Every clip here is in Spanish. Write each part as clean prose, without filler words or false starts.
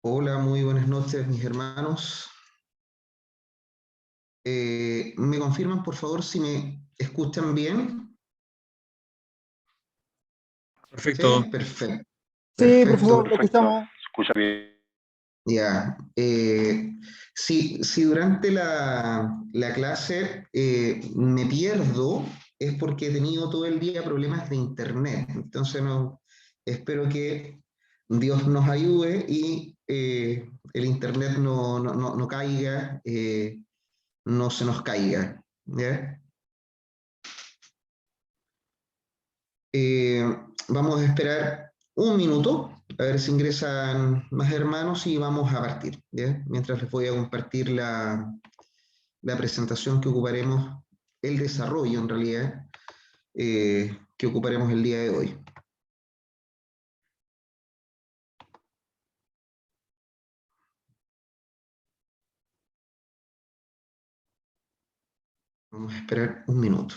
Hola, muy buenas noches, mis hermanos. ¿Me confirman, por favor, si me escuchan bien? Perfecto. Sí, perfecto. Sí, Perfecto. profesor, lo Perfecto, escuchamos. se escucha bien. Ya. Si durante la clase me pierdo, es porque he tenido todo el día problemas de internet. Entonces, no, espero que Dios nos ayude y el internet no caiga, no se nos caiga. ¿Ya? Eh, Vamos a esperar un minuto a ver si ingresan más hermanos y vamos a partir, ¿ya? Mientras les voy a compartir la presentación que ocuparemos, el desarrollo en realidad, que ocuparemos el día de hoy. Vamos a esperar un minuto.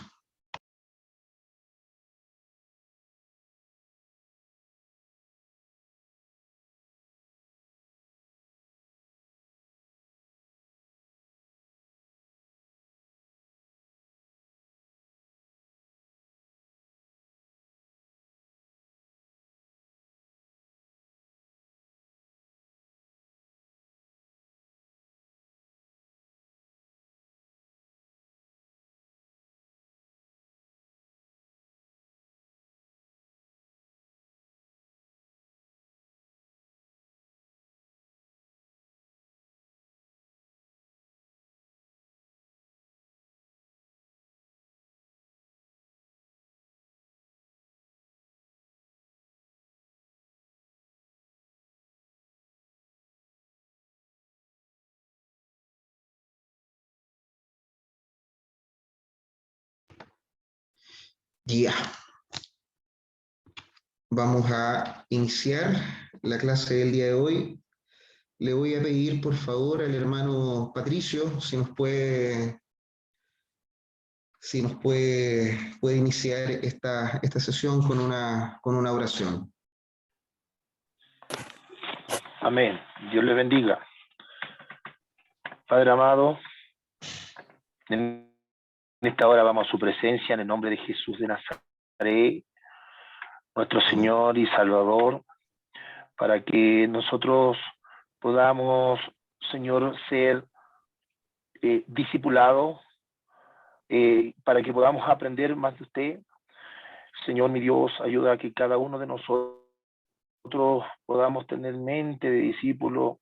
Ya, vamos a iniciar la clase del día de hoy. Le voy a pedir, por favor, al hermano Patricio si nos puede iniciar esta sesión con una oración. Amén. Dios le bendiga. Padre amado, en esta hora vamos a su presencia en el nombre de Jesús de Nazaret, nuestro Señor y Salvador, para que nosotros podamos, Señor, ser discipulados, para que podamos aprender más de usted. Señor, mi Dios, ayuda a que cada uno de nosotros podamos tener mente de discípulo,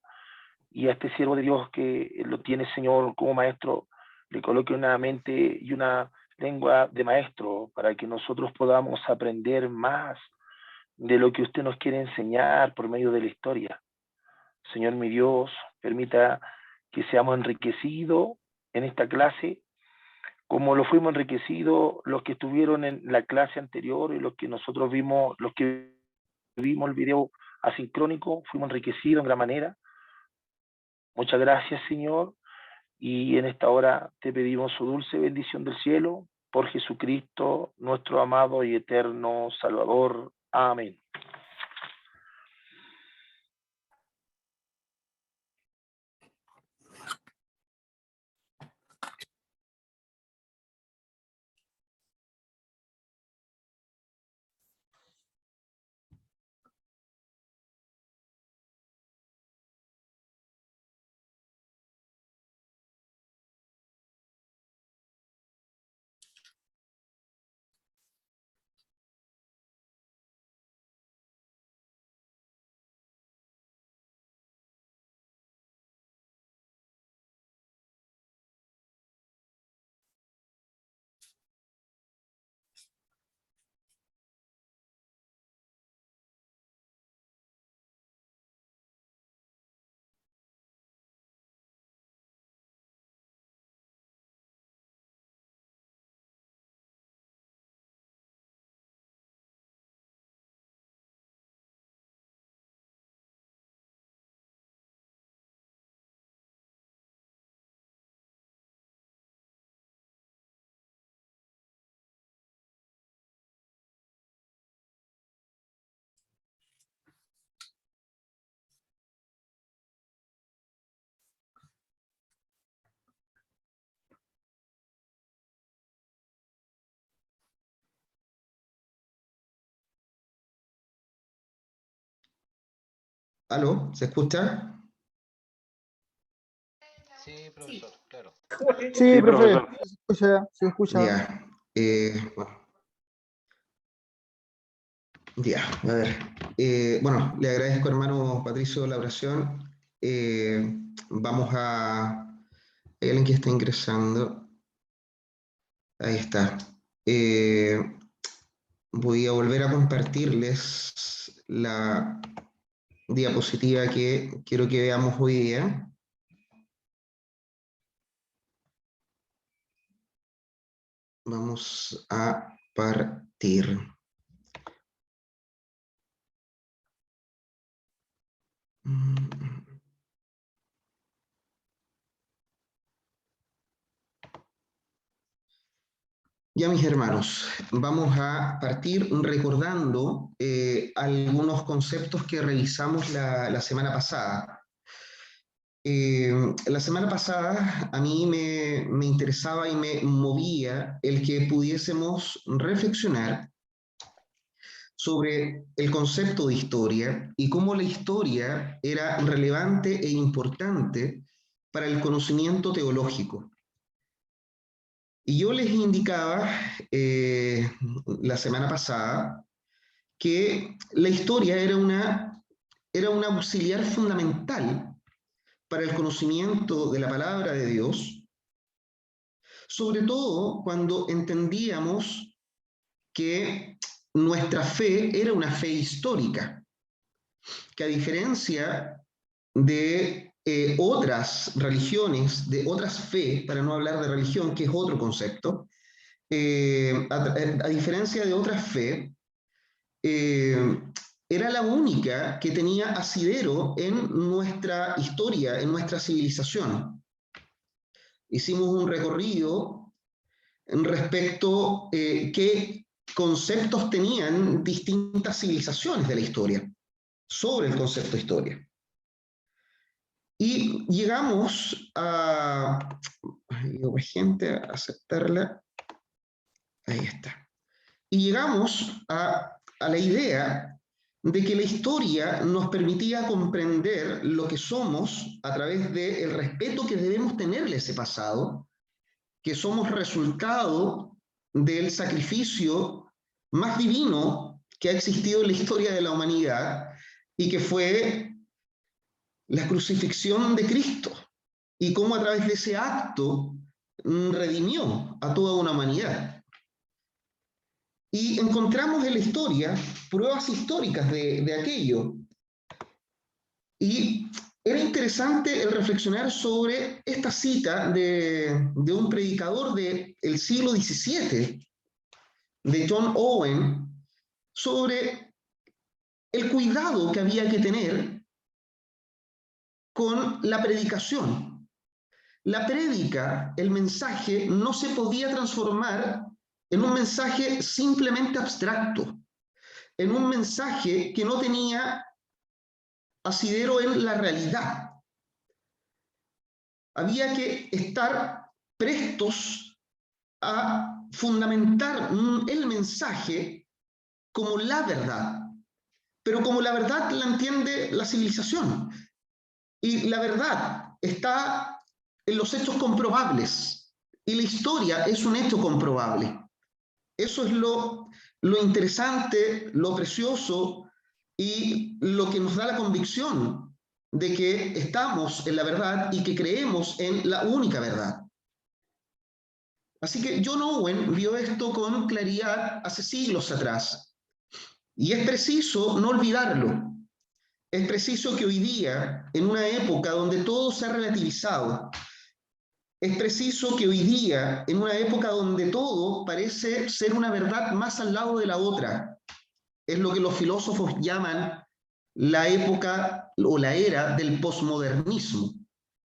y a este siervo de Dios que lo tiene, Señor, como maestro, le coloque una mente y una lengua de maestro para que nosotros podamos aprender más de lo que usted nos quiere enseñar por medio de la historia. Señor, mi Dios, permita que seamos enriquecidos en esta clase, como lo fuimos enriquecidos los que estuvieron en la clase anterior y los que nosotros vimos, los que vimos el video asincrónico, fuimos enriquecidos en gran manera. Muchas gracias, Señor. Y en esta hora te pedimos su dulce bendición del cielo por Jesucristo, nuestro amado y eterno Salvador. Amén. ¿Aló? ¿Se escucha? Sí, profesor, claro. Sí, Sí, profe, profesor. se escucha. Ya. Bueno, ya, a ver. Bueno, le agradezco, hermano Patricio, la oración. Vamos a... Hay alguien que está ingresando. Ahí está. Eh, Voy a volver a compartirles la diapositiva que quiero que veamos hoy día. Vamos a partir. Ya, mis hermanos, vamos a partir recordando algunos conceptos que revisamos la semana pasada. La semana pasada a mí me interesaba y me movía el que pudiésemos reflexionar sobre el concepto de historia y cómo la historia era relevante e importante para el conocimiento teológico. Y yo les indicaba la semana pasada que la historia era un auxiliar fundamental para el conocimiento de la palabra de Dios, sobre todo cuando entendíamos que nuestra fe era una fe histórica, que a diferencia de otras religiones, de otras fe, para no hablar de religión, que es otro concepto, a diferencia de otras fe, eh, era la única que tenía asidero en nuestra historia, en nuestra civilización. Hicimos un recorrido respecto qué conceptos tenían distintas civilizaciones de la historia, sobre el concepto de historia. Y llegamos a, gente, a aceptarla, ahí está. Y llegamos a la idea de que la historia nos permitía comprender lo que somos a través del respeto que debemos tenerle a ese pasado, que somos resultado del sacrificio más divino que ha existido en la historia de la humanidad y que fue la crucifixión de Cristo y cómo a través de ese acto redimió a toda una humanidad. Y encontramos en la historia pruebas históricas de aquello. Y era interesante el reflexionar sobre esta cita de un predicador del siglo XVII, de John Owen, sobre el cuidado que había que tener con la predicación. La prédica, el mensaje, no se podía transformar en un mensaje simplemente abstracto, en un mensaje que no tenía asidero en la realidad. Había que estar prestos a fundamentar el mensaje como la verdad, pero como la verdad la entiende la civilización. Y la verdad está en los hechos comprobables, y la historia es un hecho comprobable. Eso es lo interesante, lo precioso y lo que nos da la convicción de que estamos en la verdad y que creemos en la única verdad. Así que John Owen vio esto con claridad hace siglos atrás. Y es preciso no olvidarlo. Es preciso que hoy día, en una época donde todo se ha relativizado, es preciso que hoy día, en una época donde todo parece ser una verdad más al lado de la otra, es lo que los filósofos llaman la época o la era del posmodernismo,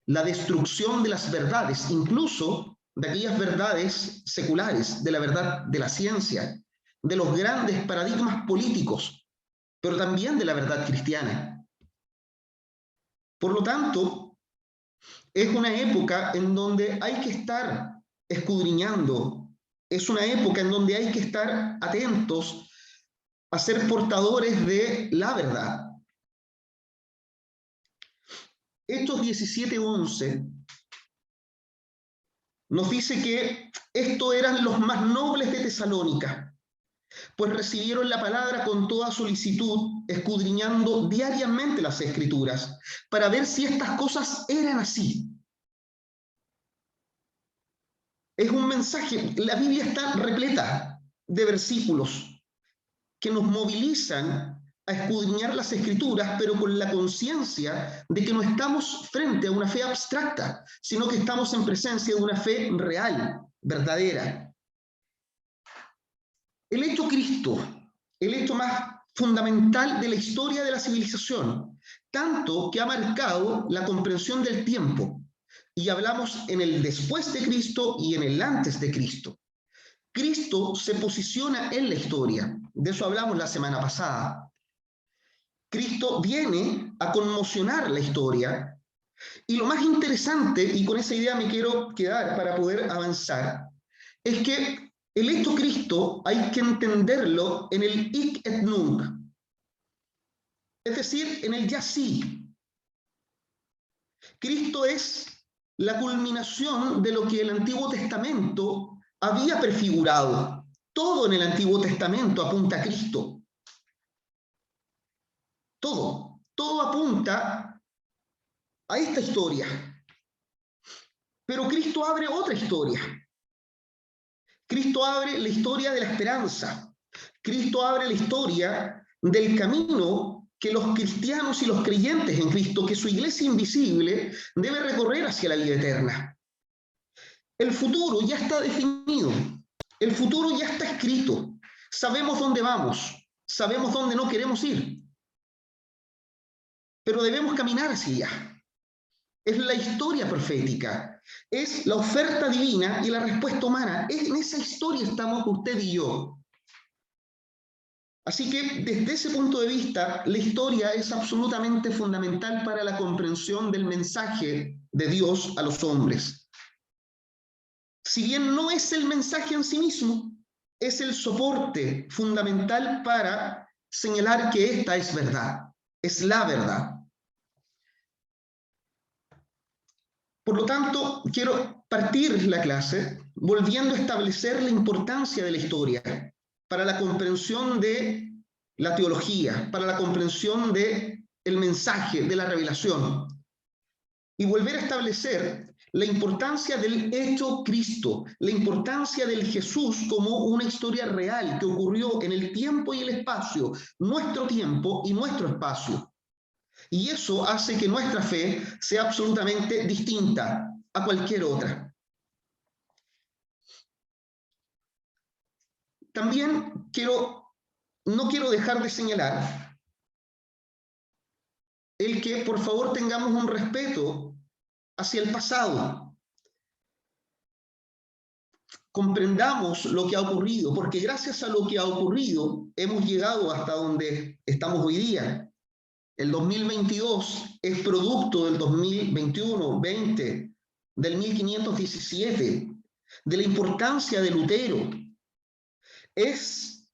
la destrucción de las verdades, incluso de aquellas verdades seculares, de la verdad de la ciencia, de los grandes paradigmas políticos, pero también de la verdad cristiana. Por lo tanto, es una época en donde hay que estar escudriñando, es una época en donde hay que estar atentos a ser portadores de la verdad. Hechos 17:11 nos dice que estos eran los más nobles de Tesalónica, pues recibieron la palabra con toda solicitud, escudriñando diariamente las Escrituras, para ver si estas cosas eran así. Es un mensaje, la Biblia está repleta de versículos que nos movilizan a escudriñar las Escrituras, pero con la conciencia de que no estamos frente a una fe abstracta, sino que estamos en presencia de una fe real, verdadera. El hecho Cristo, el hecho más fundamental de la historia de la civilización, tanto que ha marcado la comprensión del tiempo, y hablamos en el después de Cristo y en el antes de Cristo. Cristo se posiciona en la historia, de eso hablamos la semana pasada. Cristo viene a conmocionar la historia, y lo más interesante, y con esa idea me quiero quedar para poder avanzar, es que el hecho Cristo hay que entenderlo en el hic et nunc, es decir, en el ya sí. Cristo es la culminación de lo que el Antiguo Testamento había prefigurado. Todo en el Antiguo Testamento apunta a Cristo. Todo apunta a esta historia. Pero Cristo abre otra historia. Cristo abre la historia de la esperanza. Cristo abre la historia del camino que los cristianos y los creyentes en Cristo, que su iglesia invisible debe recorrer hacia la vida eterna. El futuro ya está definido. El futuro ya está escrito. Sabemos dónde vamos. Sabemos dónde no queremos ir. Pero debemos caminar hacia allá. Es la historia profética, es la oferta divina y la respuesta humana. En esa historia estamos usted y yo. Así que desde ese punto de vista, la historia es absolutamente fundamental para la comprensión del mensaje de Dios a los hombres. Si bien no es el mensaje en sí mismo, es el soporte fundamental para señalar que esta es verdad, es la verdad. Por lo tanto, quiero partir la clase volviendo a establecer la importancia de la historia para la comprensión de la teología, para la comprensión del mensaje, de la revelación. Y volver a establecer la importancia del hecho Cristo, la importancia del Jesús como una historia real que ocurrió en el tiempo y el espacio, nuestro tiempo y nuestro espacio. Y eso hace que nuestra fe sea absolutamente distinta a cualquier otra. También no quiero dejar de señalar el que por favor tengamos un respeto hacia el pasado. Comprendamos lo que ha ocurrido, porque gracias a lo que ha ocurrido hemos llegado hasta donde estamos hoy día. El 2022 es producto del 2021, 20, del 1517, de la importancia de Lutero. Es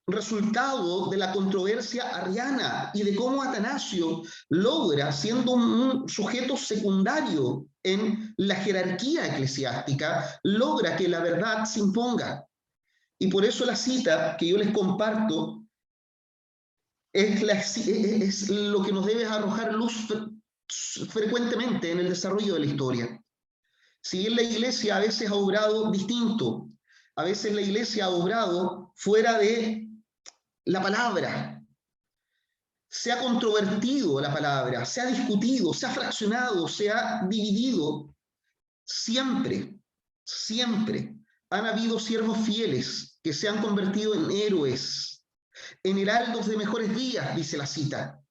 resultado de la controversia arriana y de cómo Atanasio logra, siendo un sujeto secundario en la jerarquía eclesiástica, logra que la verdad se imponga. Y por eso la cita que yo les comparto es lo que nos debe arrojar luz frecuentemente en el desarrollo de la historia. Si bien la iglesia a veces ha obrado distinto, a veces la iglesia ha obrado fuera de la palabra, se ha controvertido la palabra, se ha discutido, se ha fraccionado, se ha dividido, siempre han habido siervos fieles que se han convertido en héroes, en heraldos de mejores días, dice la cita.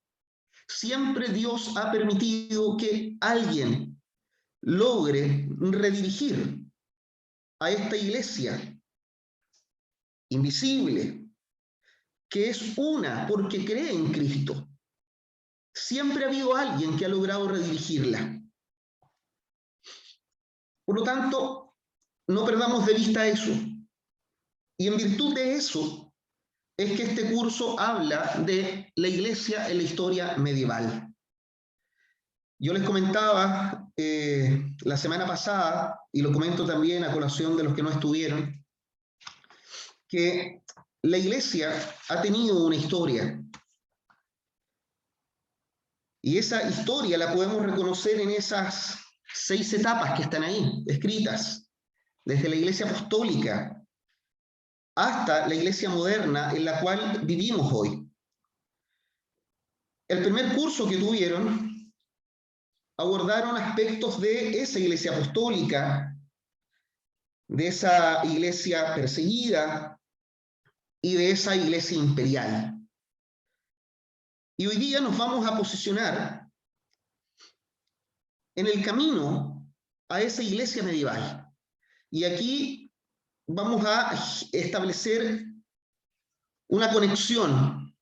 Siempre Dios ha permitido que alguien logre redirigir a esta iglesia invisible, que es una porque cree en Cristo. Siempre ha habido alguien que ha logrado redirigirla. Por lo tanto, no perdamos de vista eso. Y en virtud de eso, es que este curso habla de la iglesia en la historia medieval. Yo les comentaba la semana pasada, y lo comento también a colación de los que no estuvieron, que la Iglesia ha tenido una historia. Y esa historia la podemos reconocer en esas 6 etapas que están ahí, escritas, desde la Iglesia apostólica hasta la Iglesia moderna en la cual vivimos hoy. El primer curso que tuvieron abordaron aspectos de esa Iglesia apostólica, de esa Iglesia perseguida y de esa Iglesia imperial. Y hoy día nos vamos a posicionar en el camino a esa Iglesia medieval. Y aquí vamos a establecer una conexión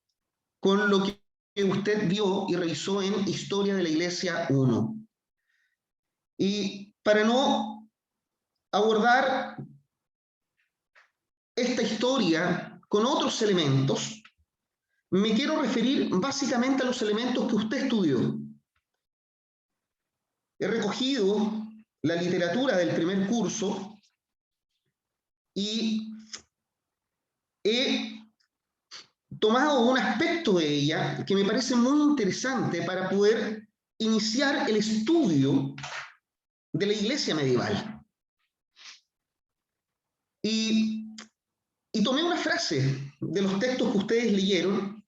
con lo que usted vio y revisó en Historia de la Iglesia 1. Y para no abordar esta historia con otros elementos, me quiero referir básicamente a los elementos que usted estudió. He recogido la literatura del primer curso y he tomado un aspecto de ella que me parece muy interesante para poder iniciar el estudio de la Iglesia medieval. Y tomé una frase de los textos que ustedes leyeron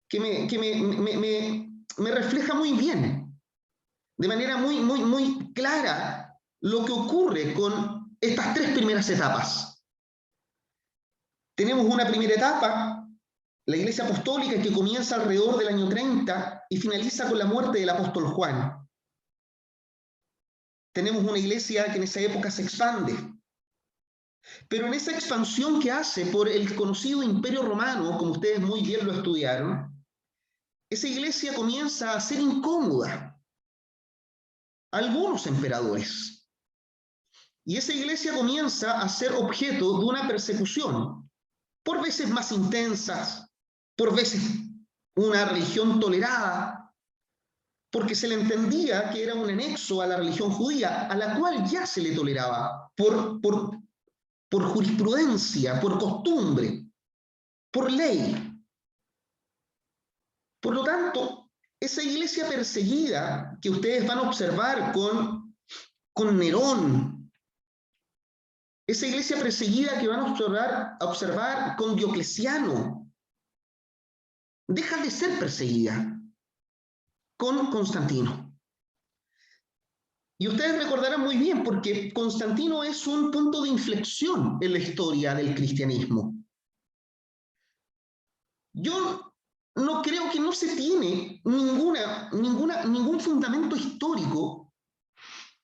que me refleja muy bien, de manera muy clara, lo que ocurre con estas 3 primeras etapas. Tenemos una primera etapa, la Iglesia apostólica, que comienza alrededor del año 30 y finaliza con la muerte del apóstol Juan. Tenemos una iglesia que en esa época se expande. Pero en esa expansión que hace por el conocido Imperio Romano, como ustedes muy bien lo estudiaron, esa iglesia comienza a ser incómoda a algunos emperadores. Y esa iglesia comienza a ser objeto de una persecución, por veces más intensas, por veces una religión tolerada, porque se le entendía que era un anexo a la religión judía, a la cual ya se le toleraba por jurisprudencia, por costumbre, por ley. Por lo tanto, esa iglesia perseguida que ustedes van a observar con Nerón, esa iglesia perseguida que van a observar con Diocleciano, deja de ser perseguida con Constantino. Y ustedes recordarán muy bien, porque Constantino es un punto de inflexión en la historia del cristianismo. Yo no creo que no se tiene ningún fundamento histórico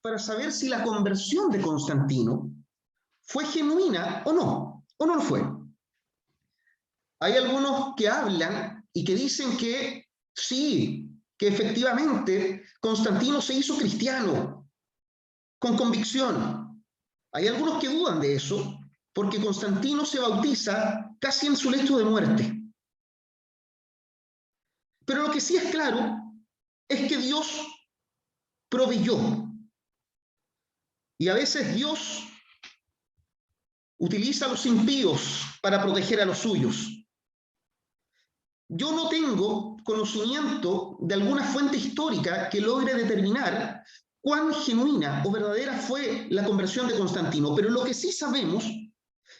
para saber si la conversión de Constantino fue genuina o no lo fue. Hay algunos que hablan y que dicen que sí, que efectivamente Constantino se hizo cristiano con convicción. Hay algunos que dudan de eso, porque Constantino se bautiza casi en su lecho de muerte. Pero lo que sí es claro es que Dios proveyó. Y a veces Dios utiliza a los impíos para proteger a los suyos. Yo no tengo conocimiento de alguna fuente histórica que logre determinar cuán genuina o verdadera fue la conversión de Constantino, pero lo que sí sabemos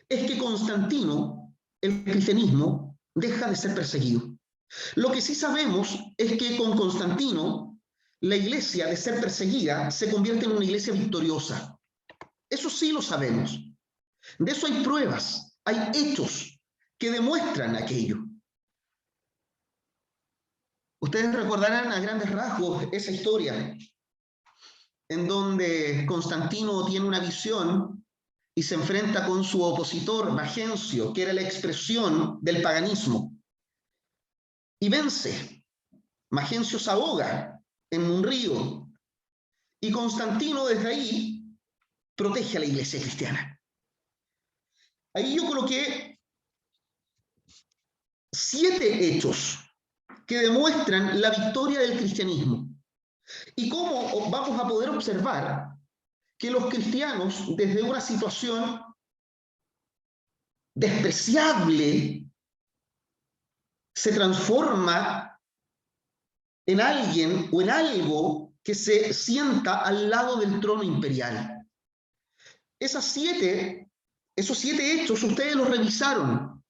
es que Constantino, el cristianismo, deja de ser perseguido. Lo que sí sabemos es que con Constantino, la iglesia, de ser perseguida, se convierte en una iglesia victoriosa. Eso sí lo sabemos. De eso hay pruebas, hay hechos que demuestran aquello. Ustedes recordarán a grandes rasgos esa historia en donde Constantino tiene una visión y se enfrenta con su opositor, Magencio, que era la expresión del paganismo. Y vence. Magencio se ahoga en un río. Y Constantino desde ahí protege a la iglesia cristiana. Ahí yo coloqué 7 hechos que demuestran la victoria del cristianismo. ¿Y cómo vamos a poder observar que los cristianos, desde una situación despreciable, se transforma en alguien o en algo que se sienta al lado del trono imperial? Esos 7 hechos ustedes los revisaron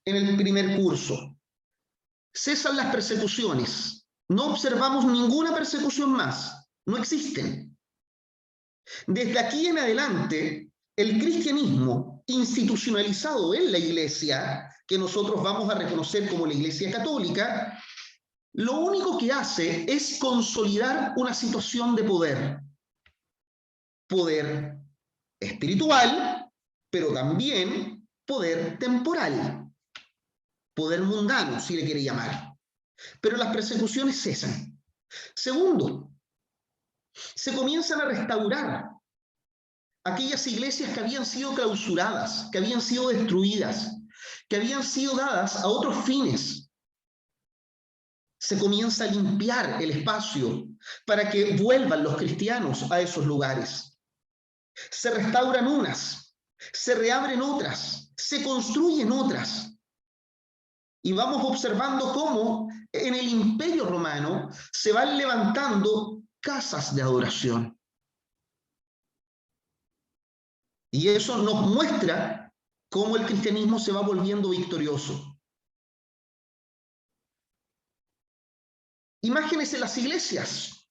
en el primer curso. Cesan las persecuciones. No observamos ninguna persecución más. No existen. Desde aquí en adelante, el cristianismo institucionalizado en la Iglesia, que nosotros vamos a reconocer como la Iglesia Católica, lo único que hace es consolidar una situación de poder. Poder espiritual, pero también poder temporal. Poder mundano, si le quiere llamar. Pero las persecuciones cesan. Segundo, se comienzan a restaurar aquellas iglesias que habían sido clausuradas, que habían sido destruidas, que habían sido dadas a otros fines. Se comienza a limpiar el espacio para que vuelvan los cristianos a esos lugares. Se restauran unas, se reabren otras, se construyen otras. Y vamos observando cómo en el Imperio Romano se van levantando casas de adoración. Y eso nos muestra cómo el cristianismo se va volviendo victorioso. Imágenes en las iglesias.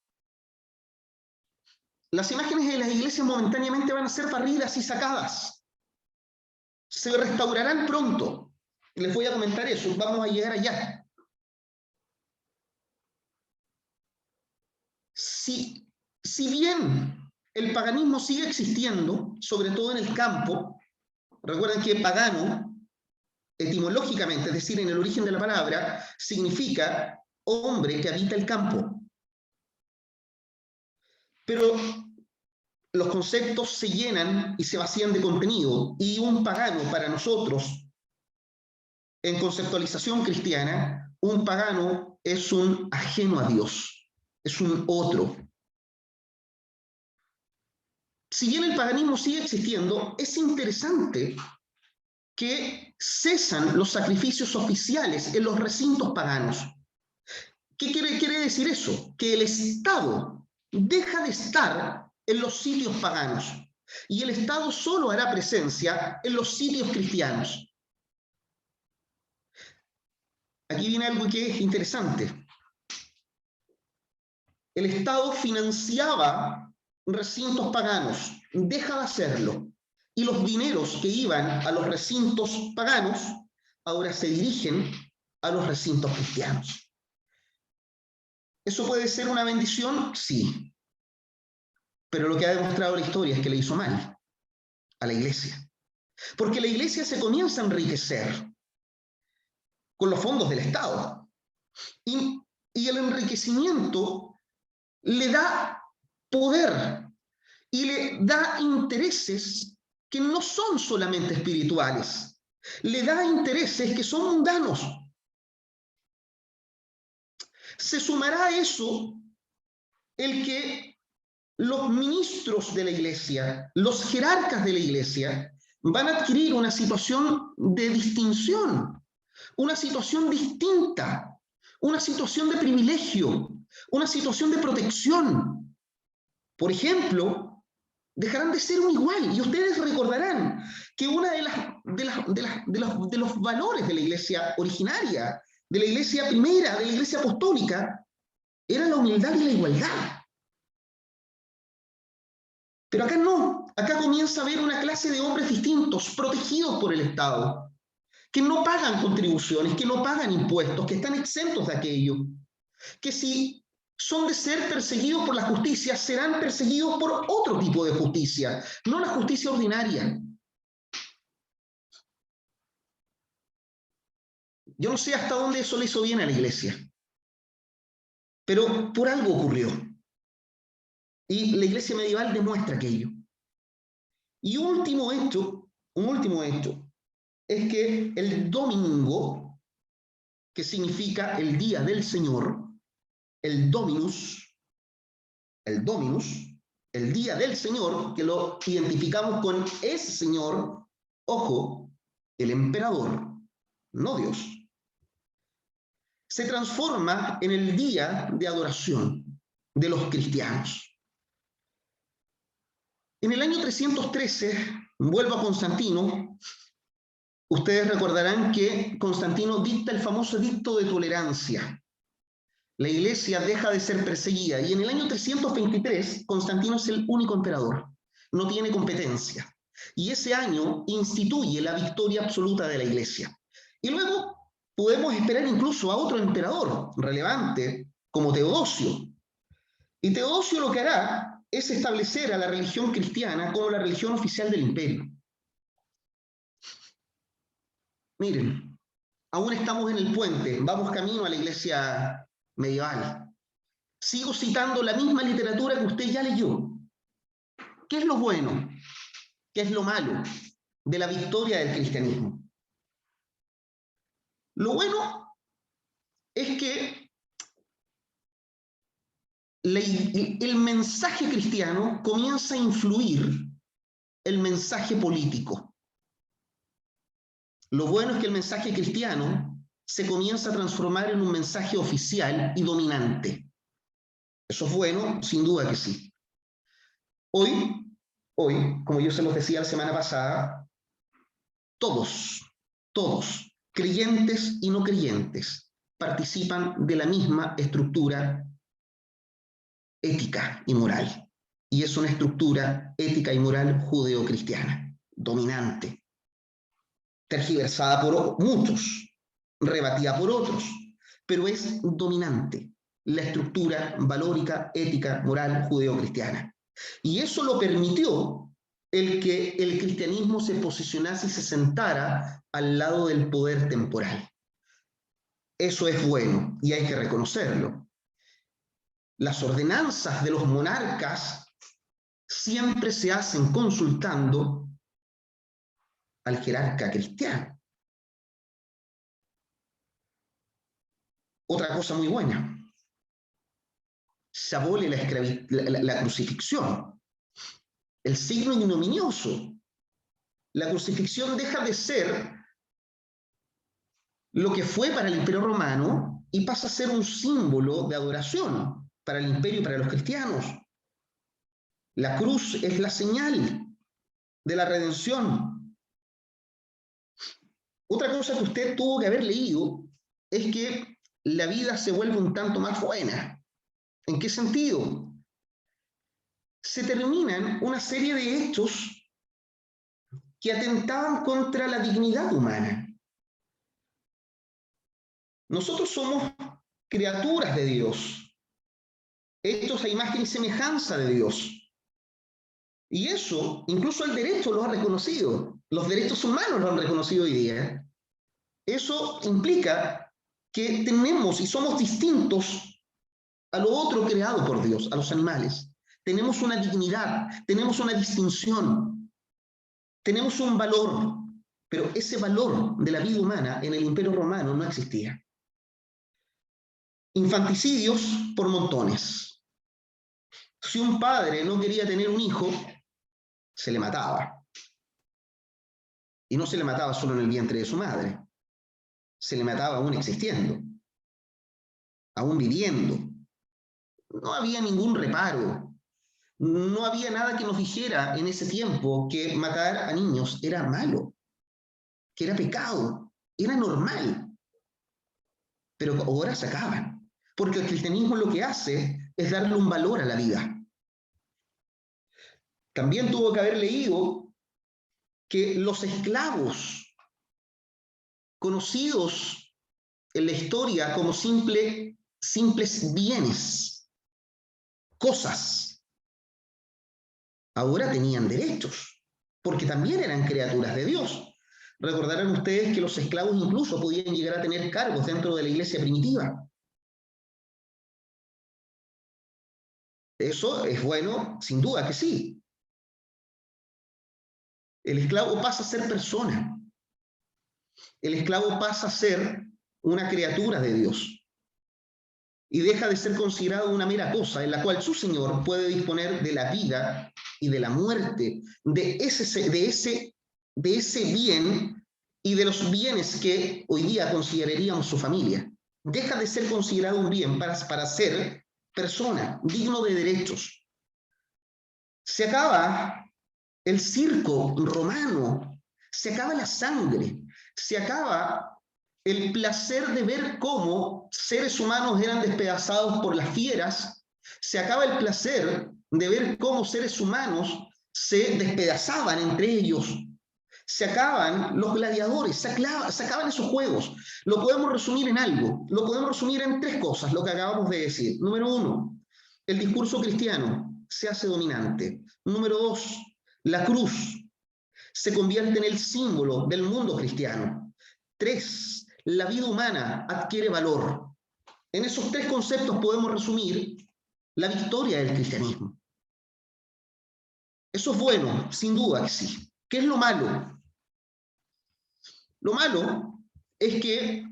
Las imágenes de las iglesias momentáneamente van a ser barridas y sacadas. Se restaurarán pronto. Les voy a comentar eso, vamos a llegar allá. Si bien el paganismo sigue existiendo, sobre todo en el campo, recuerden que pagano, etimológicamente, es decir, en el origen de la palabra, significa hombre que habita el campo. Pero los conceptos se llenan y se vacían de contenido, y un pagano para nosotros, en conceptualización cristiana, un pagano es un ajeno a Dios, es un otro. Si bien el paganismo sigue existiendo, es interesante que cesan los sacrificios oficiales en los recintos paganos. ¿Qué quiere decir eso? Que el Estado deja de estar en los sitios paganos y el Estado solo hará presencia en los sitios cristianos. Aquí viene algo que es interesante. El Estado financiaba recintos paganos, deja de hacerlo, y los dineros que iban a los recintos paganos ahora se dirigen a los recintos cristianos. ¿Eso puede ser una bendición? Sí. Pero lo que ha demostrado la historia es que le hizo mal a la iglesia. Porque la iglesia se comienza a enriquecer con los fondos del Estado. Y el enriquecimiento le da poder y le da intereses que no son solamente espirituales. Le da intereses que son mundanos. Se sumará a eso el que los ministros de la iglesia, los jerarcas de la iglesia, van a adquirir una situación de distinción, una situación distinta, una situación de privilegio, una situación de protección. Por ejemplo, dejarán de ser un igual, y ustedes recordarán que uno de los valores de la iglesia originaria, de la iglesia primera, de la iglesia apostólica, era la humildad y la igualdad. Pero acá no, acá comienza a haber una clase de hombres distintos, protegidos por el Estado, que no pagan contribuciones, que no pagan impuestos, que están exentos de aquello, que si son de ser perseguidos por la justicia, serán perseguidos por otro tipo de justicia, no la justicia ordinaria. Yo no sé hasta dónde eso le hizo bien a la iglesia, pero por algo ocurrió. Y la iglesia medieval demuestra aquello. Y un último hecho es que el domingo, que significa el día del Señor, el Dominus, el Dominus, el día del Señor, que lo identificamos con ese Señor, ojo, el emperador, no Dios, se transforma en el día de adoración de los cristianos. En el año 313, vuelvo a Constantino. Ustedes recordarán que Constantino dicta el famoso edicto de tolerancia. La iglesia deja de ser perseguida y en el año 323 Constantino es el único emperador, no tiene competencia. Y ese año instituye la victoria absoluta de la iglesia. Y luego podemos esperar incluso a otro emperador relevante como Teodosio. Y Teodosio lo que hará es establecer a la religión cristiana como la religión oficial del imperio. Miren, aún estamos en el puente, vamos camino a la iglesia medieval. Sigo citando la misma literatura que usted ya leyó. ¿Qué es lo bueno? ¿Qué es lo malo de la victoria del cristianismo? Lo bueno es que el mensaje cristiano comienza a influir el mensaje político. Lo bueno es que el mensaje cristiano se comienza a transformar en un mensaje oficial y dominante. ¿Eso es bueno? Sin duda que sí. Hoy, como yo se los decía la semana pasada, todos, creyentes y no creyentes, participan de la misma estructura ética y moral. Y es una estructura ética y moral judeocristiana, dominante, tergiversada por muchos, rebatida por otros, pero es dominante la estructura valórica, ética, moral judeocristiana. Y eso lo permitió el que el cristianismo se posicionase y se sentara al lado del poder temporal. Eso es bueno y hay que reconocerlo. Las ordenanzas de los monarcas siempre se hacen consultando al jerarca cristiano. Otra cosa muy buena, se abole la crucifixión, el signo ignominioso. La crucifixión deja de ser lo que fue para el Imperio Romano y pasa a ser un símbolo de adoración para el imperio y para los cristianos. La cruz es la señal de la redención. Otra cosa que usted tuvo que haber leído es que la vida se vuelve un tanto más buena. ¿En qué sentido? Se terminan una serie de hechos que atentaban contra la dignidad humana. Nosotros somos criaturas de Dios, hechos a imagen y semejanza de Dios. Y eso, incluso el derecho lo ha reconocido, los derechos humanos lo han reconocido hoy día. Eso implica que tenemos y somos distintos a lo otro creado por Dios, a los animales. Tenemos una dignidad, tenemos una distinción, tenemos un valor, pero ese valor de la vida humana en el Imperio Romano no existía. Infanticidios por montones. Si un padre no quería tener un hijo, se le mataba. Y no se le mataba solo en el vientre de su madre, se le mataba aún existiendo, aún viviendo. No había ningún reparo. No había nada que nos dijera en ese tiempo que matar a niños era malo, que era pecado, era normal. Pero ahora se acaban, porque el cristianismo lo que hace es darle un valor a la vida. También tuvo que haber leído que los esclavos, conocidos en la historia como simples bienes, cosas, ahora tenían derechos, porque también eran criaturas de Dios. Recordarán ustedes que los esclavos incluso podían llegar a tener cargos dentro de la iglesia primitiva. Eso es bueno, sin duda que sí. El esclavo pasa a ser persona. El esclavo pasa a ser una criatura de Dios. y deja de ser considerado una mera cosa en la cual su Señor puede disponer de la vida y de la muerte, de ese bien y de los bienes que hoy día consideraríamos su familia. Deja de ser considerado un bien para ser persona, digno de derechos. Se acaba el circo romano, se acaba la sangre, se acaba el placer de ver cómo seres humanos eran despedazados por las fieras, se acaba el placer de ver cómo seres humanos se despedazaban entre ellos, se acaban los gladiadores, se acaban esos juegos. Lo podemos resumir en algo, lo podemos resumir en 3 cosas, lo que acabamos de decir. Número 1, el discurso cristiano se hace dominante. Número 2, la cruz se convierte en el símbolo del mundo cristiano. 3, la vida humana adquiere valor. En esos 3 conceptos podemos resumir la victoria del cristianismo. Eso es bueno, sin duda que sí. ¿Qué es lo malo? Lo malo es que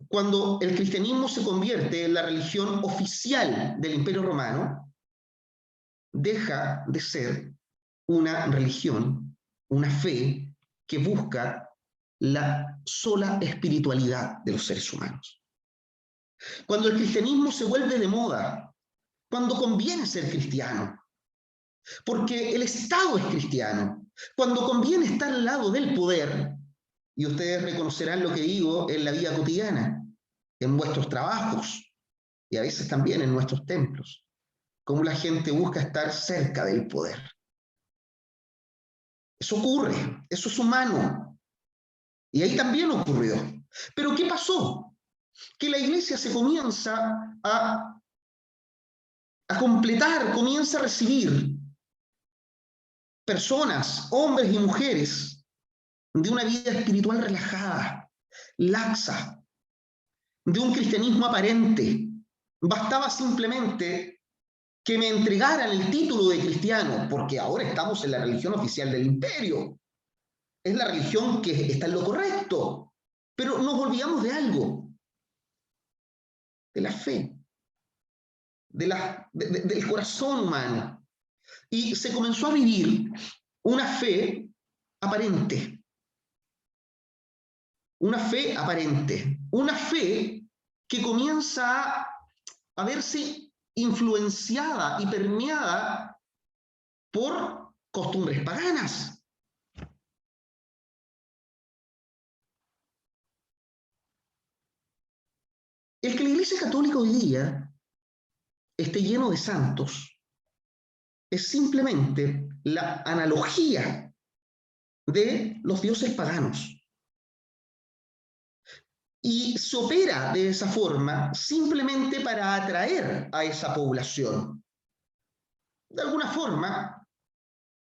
cuando el cristianismo se convierte en la religión oficial del Imperio Romano, deja de ser una religión, una fe que busca la sola espiritualidad de los seres humanos. Cuando el cristianismo se vuelve de moda, cuando conviene ser cristiano, porque el Estado es cristiano, cuando conviene estar al lado del poder, y ustedes reconocerán lo que digo en la vida cotidiana, en vuestros trabajos, y a veces también en nuestros templos, cómo la gente busca estar cerca del poder. Eso ocurre, eso es humano, y ahí también ocurrió. Pero ¿qué pasó? Que la iglesia se comienza a completar, comienza a recibir personas, hombres y mujeres, de una vida espiritual relajada, laxa, de un cristianismo aparente. Bastaba simplemente que me entregaran el título de cristiano, porque ahora estamos en la religión oficial del imperio. Es la religión que está en lo correcto. Pero nos olvidamos de algo, de la fe, del corazón humano. Y se comenzó a vivir una fe aparente. Una fe aparente. Una fe que comienza a verse influenciada y permeada por costumbres paganas. El que la Iglesia Católica hoy día esté lleno de santos es simplemente la analogía de los dioses paganos. Y se opera de esa forma simplemente para atraer a esa población. De alguna forma,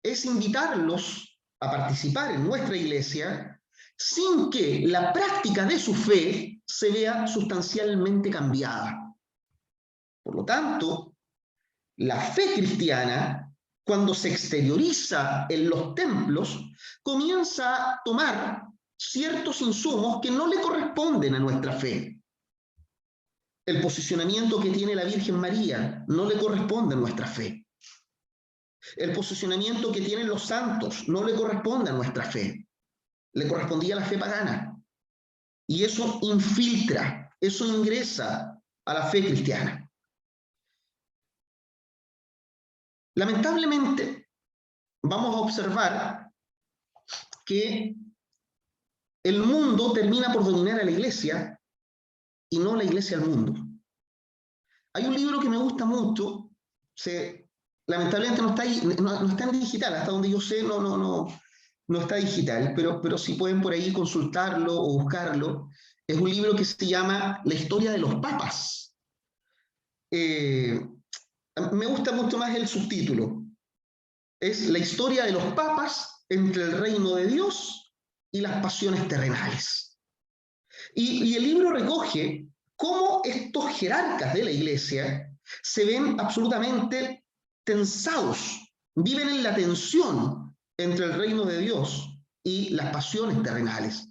es invitarlos a participar en nuestra iglesia sin que la práctica de su fe se vea sustancialmente cambiada. Por lo tanto, la fe cristiana, cuando se exterioriza en los templos, comienza a tomar ciertos insumos que no le corresponden a nuestra fe. El posicionamiento que tiene la Virgen María no le corresponde a nuestra fe. El posicionamiento que tienen los santos no le corresponde a nuestra fe. Le correspondía a la fe pagana. Y eso infiltra, eso ingresa a la fe cristiana. Lamentablemente, vamos a observar que el mundo termina por dominar a la iglesia y no la iglesia al mundo. Hay un libro que me gusta mucho, lamentablemente no está en digital, hasta donde yo sé no está digital, pero si pueden por ahí consultarlo o buscarlo. Es un libro que se llama La historia de los papas. Me gusta mucho más el subtítulo. Es la historia de los papas entre el reino de Dios y las pasiones terrenales. Y el libro recoge cómo estos jerarcas de la iglesia se ven absolutamente tensados, viven en la tensión entre el reino de Dios y las pasiones terrenales.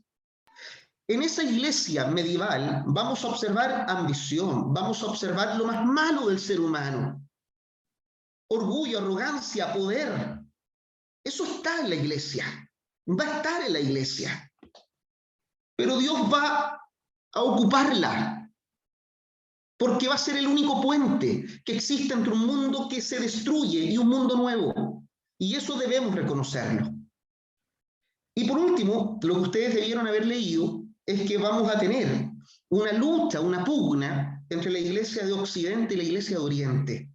En esa iglesia medieval vamos a observar ambición, vamos a observar lo más malo del ser humano. Orgullo, arrogancia, poder. Eso está en la iglesia, va a estar en la iglesia. Pero Dios va a ocuparla, porque va a ser el único puente que existe entre un mundo que se destruye y un mundo nuevo. Y eso debemos reconocerlo. Y por último, lo que ustedes debieron haber leído es que vamos a tener una lucha, una pugna entre la iglesia de Occidente y la iglesia de Oriente.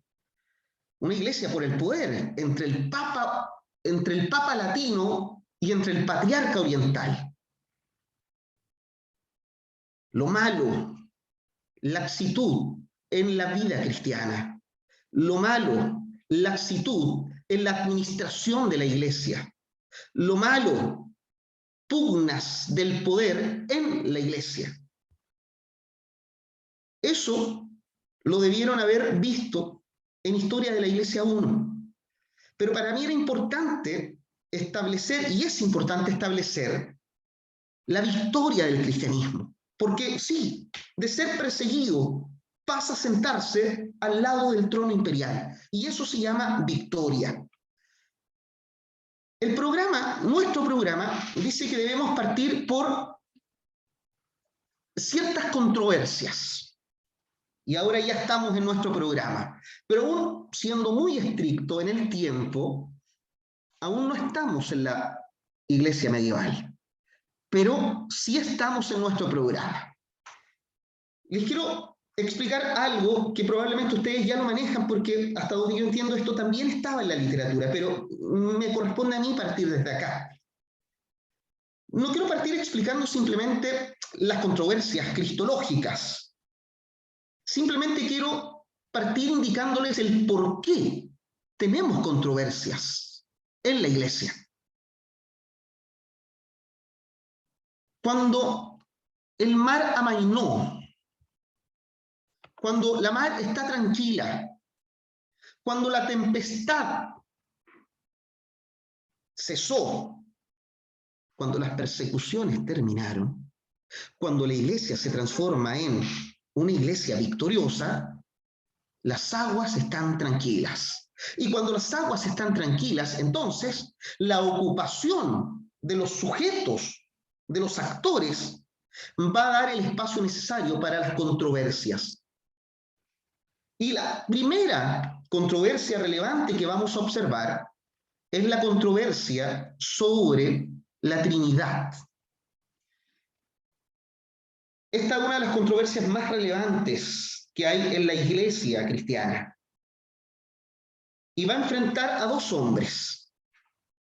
Una iglesia por el poder entre el Papa latino y entre el patriarca oriental. Lo malo, laxitud en la vida cristiana. Lo malo, laxitud en la administración de la iglesia. Lo malo, pugnas del poder en la iglesia. Eso lo debieron haber visto en Historia de la Iglesia 1. Pero para mí era importante establecer, y es importante establecer, la victoria del cristianismo. Porque sí, de ser perseguido pasa a sentarse al lado del trono imperial. Y eso se llama victoria. El programa, nuestro programa, dice que debemos partir por ciertas controversias. Y ahora ya estamos en nuestro programa. Pero aún siendo muy estricto en el tiempo, aún no estamos en la iglesia medieval. Pero sí estamos en nuestro programa. Les quiero explicar algo que probablemente ustedes ya lo manejan, porque hasta donde yo entiendo esto también estaba en la literatura, pero me corresponde a mí partir desde acá. No quiero partir explicando simplemente las controversias cristológicas. Simplemente quiero partir indicándoles el por qué tenemos controversias en la iglesia. Cuando el mar amainó, cuando la mar está tranquila, cuando la tempestad cesó, cuando las persecuciones terminaron, cuando la iglesia se transforma en una iglesia victoriosa, las aguas están tranquilas. Y cuando las aguas están tranquilas, entonces la ocupación de los sujetos, de los actores, va a dar el espacio necesario para las controversias. Y la primera controversia relevante que vamos a observar es la controversia sobre la Trinidad. Esta es una de las controversias más relevantes que hay en la iglesia cristiana. Y va a enfrentar a dos hombres,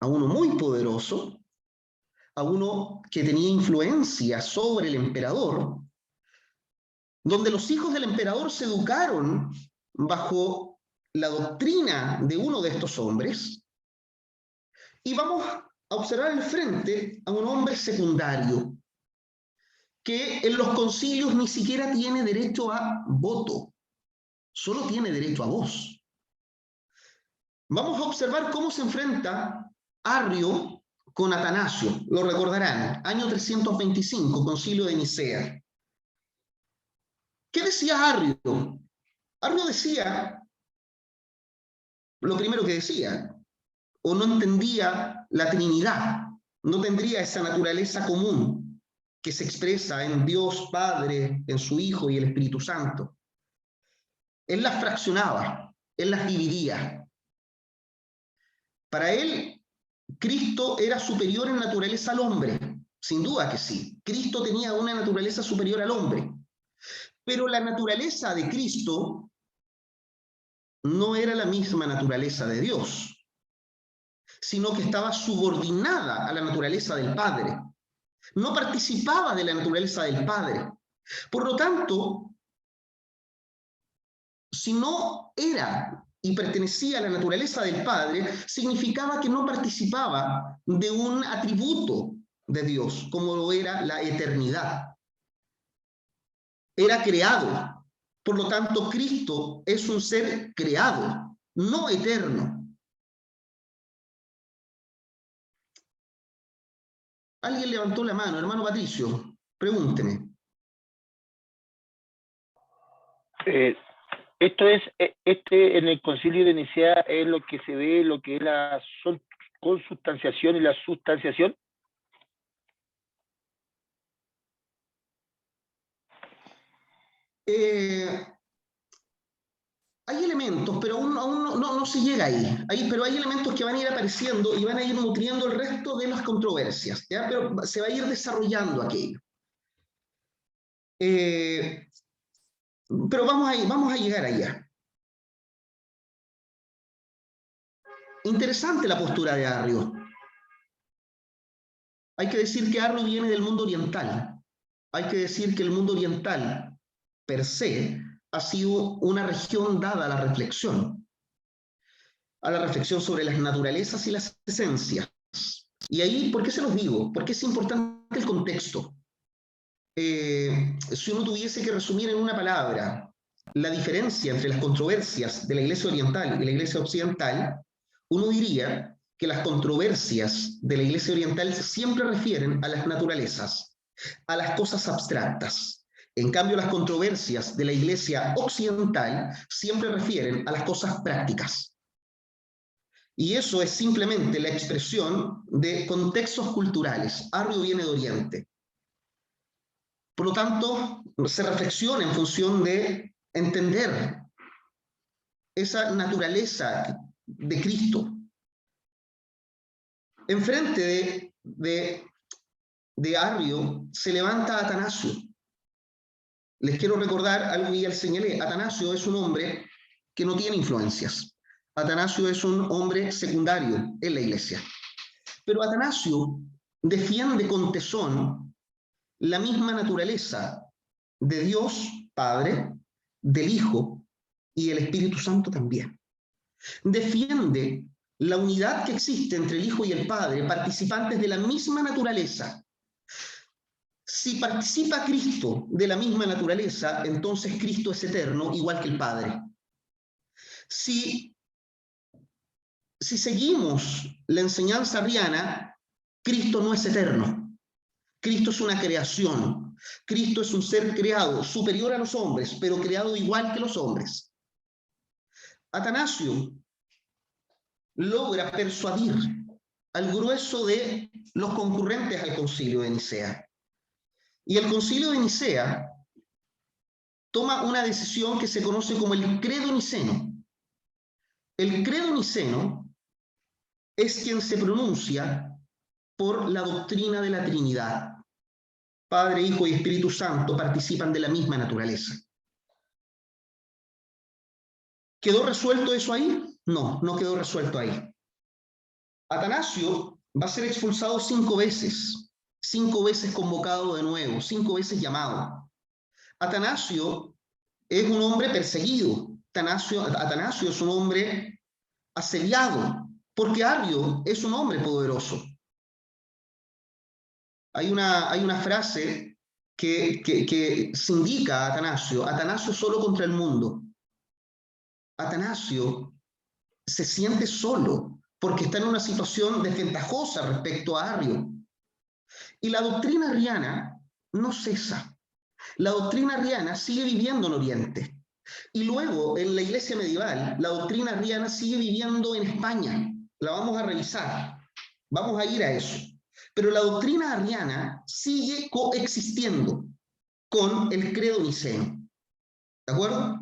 a uno muy poderoso, a uno que tenía influencia sobre el emperador, donde los hijos del emperador se educaron bajo la doctrina de uno de estos hombres, y vamos a observar al frente a un hombre secundario, que en los concilios ni siquiera tiene derecho a voto, solo tiene derecho a voz. Vamos a observar cómo se enfrenta Arrio con Atanasio, lo recordarán, año 325, concilio de Nicea. ¿Qué decía Arrio? Arrio decía, lo primero que decía, o no entendía la Trinidad, no tendría esa naturaleza común que se expresa en Dios Padre, en su Hijo y el Espíritu Santo. Él las fraccionaba, él las dividía. Para él, Cristo era superior en naturaleza al hombre, sin duda que sí. Cristo tenía una naturaleza superior al hombre. Pero la naturaleza de Cristo no era la misma naturaleza de Dios, sino que estaba subordinada a la naturaleza del Padre. No participaba de la naturaleza del Padre. Por lo tanto, si no era y pertenecía a la naturaleza del Padre, significaba que no participaba de un atributo de Dios, como lo era la eternidad. Era creado. Por lo tanto, Cristo es un ser creado, no eterno. Alguien levantó la mano, hermano Patricio. Pregúnteme. Esto es, en el Concilio de Nicea es lo que se ve, lo que es la consubstanciación y la sustanciación. Hay elementos, pero aún no se llega ahí. Pero hay elementos que van a ir apareciendo y van a ir nutriendo el resto de las controversias, ¿ya? Pero se va a ir desarrollando aquello. Pero vamos a llegar allá. Interesante la postura de Arrio. Hay que decir que Arrio viene del mundo oriental. Hay que decir que el mundo oriental, per se, ha sido una región dada a la reflexión sobre las naturalezas y las esencias. Y ahí, ¿por qué se los digo? Porque es importante el contexto. Si uno tuviese que resumir en una palabra la diferencia entre las controversias de la Iglesia oriental y la Iglesia occidental, uno diría que las controversias de la Iglesia oriental siempre refieren a las naturalezas, a las cosas abstractas. En cambio, las controversias de la Iglesia occidental siempre refieren a las cosas prácticas. Y eso es simplemente la expresión de contextos culturales. Arrio viene de Oriente. Por lo tanto, se reflexiona en función de entender esa naturaleza de Cristo. Enfrente de Arrio se levanta Atanasio. Les quiero recordar algo que ya les señalé. Atanasio es un hombre que no tiene influencias. Atanasio es un hombre secundario en la iglesia. Pero Atanasio defiende con tesón la misma naturaleza de Dios Padre, del Hijo y del Espíritu Santo también. Defiende la unidad que existe entre el Hijo y el Padre, participantes de la misma naturaleza. Si participa Cristo de la misma naturaleza, entonces Cristo es eterno, igual que el Padre. Si seguimos la enseñanza arriana, Cristo no es eterno. Cristo es una creación. Cristo es un ser creado, superior a los hombres, pero creado igual que los hombres. Atanasio logra persuadir al grueso de los concurrentes al Concilio de Nicea. Y el Concilio de Nicea toma una decisión que se conoce como el credo niceno. El credo niceno es quien se pronuncia por la doctrina de la Trinidad. Padre, Hijo y Espíritu Santo participan de la misma naturaleza. ¿Quedó resuelto eso ahí? No, no quedó resuelto ahí. Atanasio va a ser expulsado 5 veces, 5 veces convocado de nuevo, 5 veces llamado. Atanasio es un hombre perseguido. Atanasio es un hombre asediado, porque Arrio es un hombre poderoso. Hay una frase que se indica a Atanasio solo contra el mundo. Atanasio se siente solo porque está en una situación desventajosa respecto a Arrio. Y la doctrina arriana no cesa. La doctrina arriana sigue viviendo en Oriente. Y luego, en la iglesia medieval, la doctrina arriana sigue viviendo en España. La vamos a revisar. Vamos a ir a eso. Pero la doctrina arriana sigue coexistiendo con el credo niceno. ¿De acuerdo?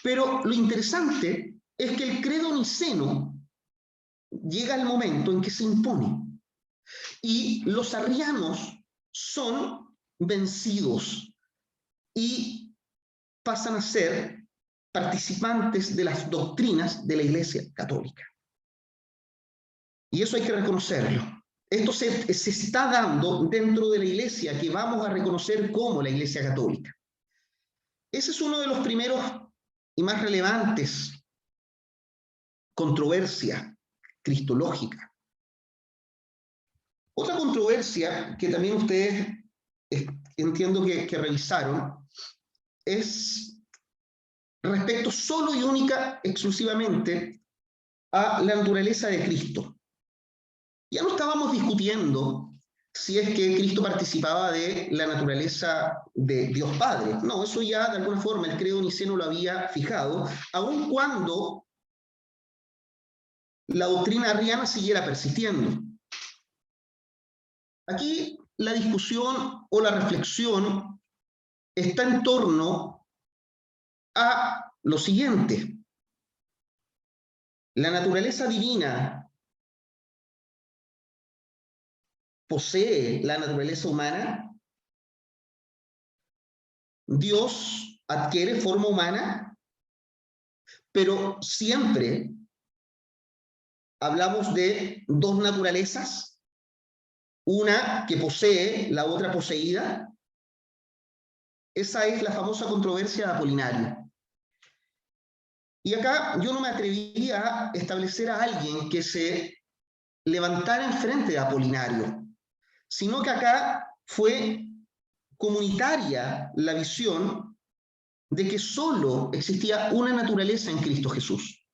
Pero lo interesante es que el credo niceno llega al momento en que se impone. Y los arrianos son vencidos y pasan a ser participantes de las doctrinas de la Iglesia Católica. Y eso hay que reconocerlo. Esto se está dando dentro de la Iglesia que vamos a reconocer como la Iglesia Católica. Ese es uno de los primeros y más relevantes controversias cristológicas. Otra controversia que también ustedes entiendo que revisaron es respecto solo y única, exclusivamente, a la naturaleza de Cristo. Ya no estábamos discutiendo si es que Cristo participaba de la naturaleza de Dios Padre. No, eso ya de alguna forma el credo niceno lo había fijado, aun cuando la doctrina arriana siguiera persistiendo. Aquí la discusión o la reflexión está en torno a lo siguiente. La naturaleza divina posee la naturaleza humana. Dios adquiere forma humana, pero siempre hablamos de dos naturalezas, una que posee, la otra poseída. Esa es la famosa controversia de Apolinario. Y acá yo no me atreví a establecer a alguien que se levantara enfrente de Apolinario, sino que acá fue comunitaria la visión de que solo existía una naturaleza en Cristo Jesús.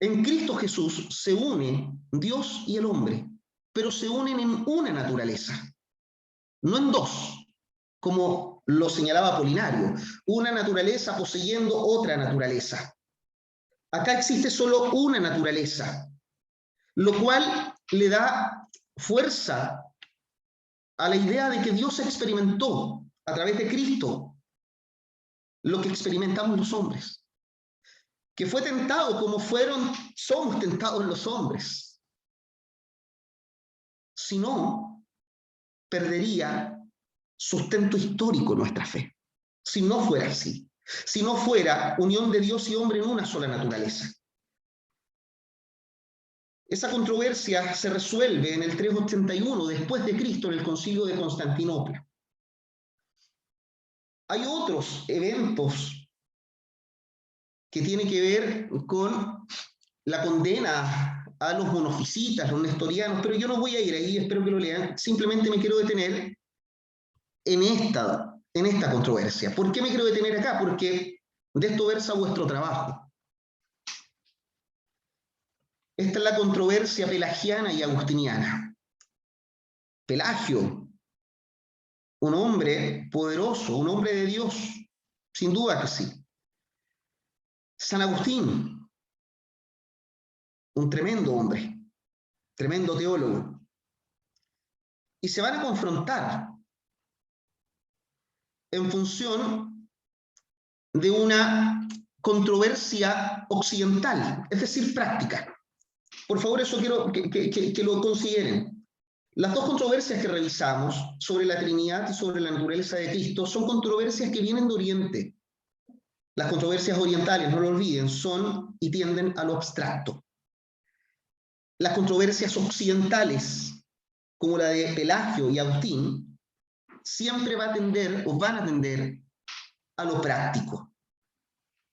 En Cristo Jesús se une Dios y el hombre, pero se unen en una naturaleza, no en dos, como lo señalaba Apolinario, una naturaleza poseyendo otra naturaleza. Acá existe solo una naturaleza, lo cual le da fuerza a la idea de que Dios experimentó a través de Cristo lo que experimentamos los hombres, que fue tentado como somos tentados los hombres. Si no, perdería sustento histórico nuestra fe. Si no fuera así, si no fuera unión de Dios y hombre en una sola naturaleza. Esa controversia se resuelve en el 381 después de Cristo en el Concilio de Constantinopla. Hay otros eventos que tienen que ver con la condena a los monofisitas, los nestorianos, pero yo no voy a ir ahí, espero que lo lean. Simplemente me quiero detener en esta controversia. ¿Por qué me quiero detener acá? Porque de esto versa vuestro trabajo. Esta es la controversia pelagiana y agustiniana. Pelagio, un hombre poderoso, un hombre de Dios, sin duda que sí. San Agustín, un tremendo hombre, tremendo teólogo. Y se van a confrontar en función de una controversia occidental, es decir, práctica. Por favor, eso quiero que lo consideren. Las dos controversias que revisamos sobre la Trinidad y sobre la naturaleza de Cristo son controversias que vienen de Oriente. Las controversias orientales, no lo olviden, son y tienden a lo abstracto. Las controversias occidentales, como la de Pelagio y Agustín, siempre va a tender o van a tender a lo práctico.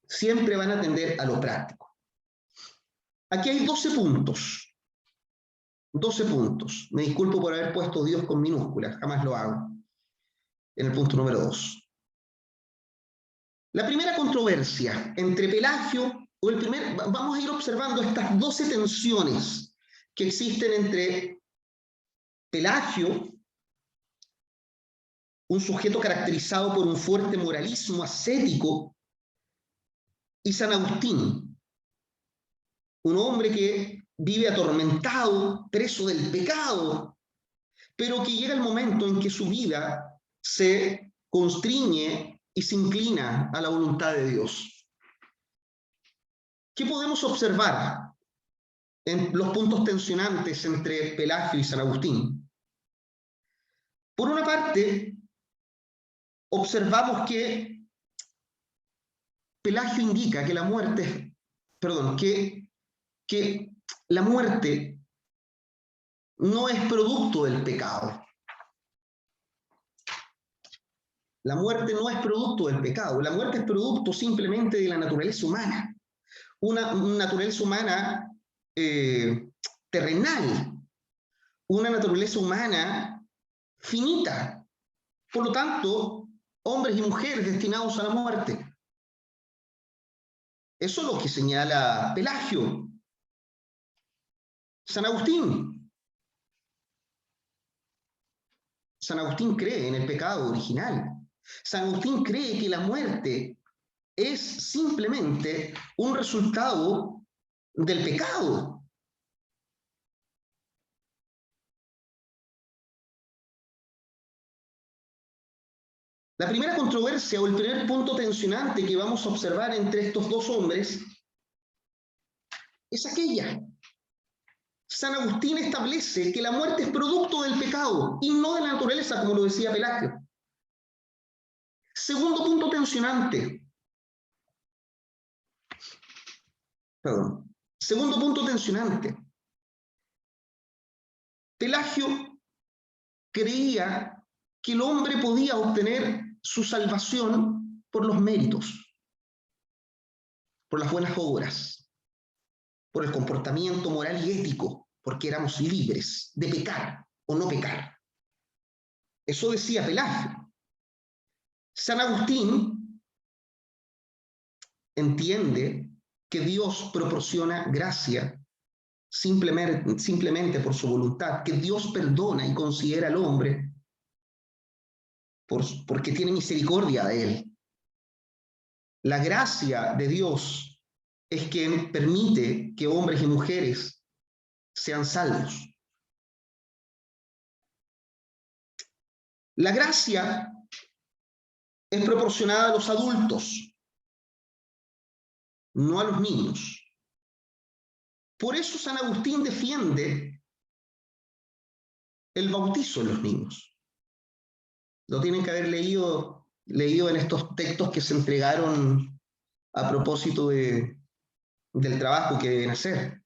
Siempre van a tender a lo práctico. Aquí hay 12 puntos. 12 puntos. Me disculpo por haber puesto Dios con minúsculas, jamás lo hago. En el punto número 2. La primera controversia entre Pelagio, vamos a ir observando estas 12 tensiones que existen entre Pelagio, un sujeto caracterizado por un fuerte moralismo ascético, y San Agustín, un hombre que vive atormentado, preso del pecado, pero que llega el momento en que su vida se constriñe y se inclina a la voluntad de Dios. ¿Qué podemos observar en los puntos tensionantes entre Pelagio y San Agustín? Por una parte, observamos que Pelagio indica que la muerte, que la muerte no es producto del pecado. La muerte no es producto del pecado, la muerte es producto simplemente de la naturaleza humana. Una naturaleza humana terrenal, una naturaleza humana finita. Por lo tanto, hombres y mujeres destinados a la muerte. Eso es lo que señala Pelagio. San Agustín San Agustín cree en el pecado original. San Agustín cree que la muerte es simplemente un resultado del pecado. La primera controversia o el primer punto tensionante que vamos a observar entre estos dos hombres es aquella. San Agustín establece que la muerte es producto del pecado y no de la naturaleza, como lo decía Pelagio. Segundo punto tensionante. Perdón. Segundo punto tensionante. Pelagio creía que el hombre podía obtener su salvación por los méritos, por las buenas obras, por el comportamiento moral y ético, porque éramos libres de pecar o no pecar. Eso decía Pelagio. San Agustín entiende que Dios proporciona gracia simplemente por su voluntad, que Dios perdona y considera al hombre porque tiene misericordia de él. La gracia de Dios es quien permite que hombres y mujeres sean salvos. La gracia es proporcionada a los adultos, no a los niños. Por eso San Agustín defiende el bautizo de los niños. Lo tienen que haber leído en estos textos que se entregaron a propósito del trabajo que deben hacer.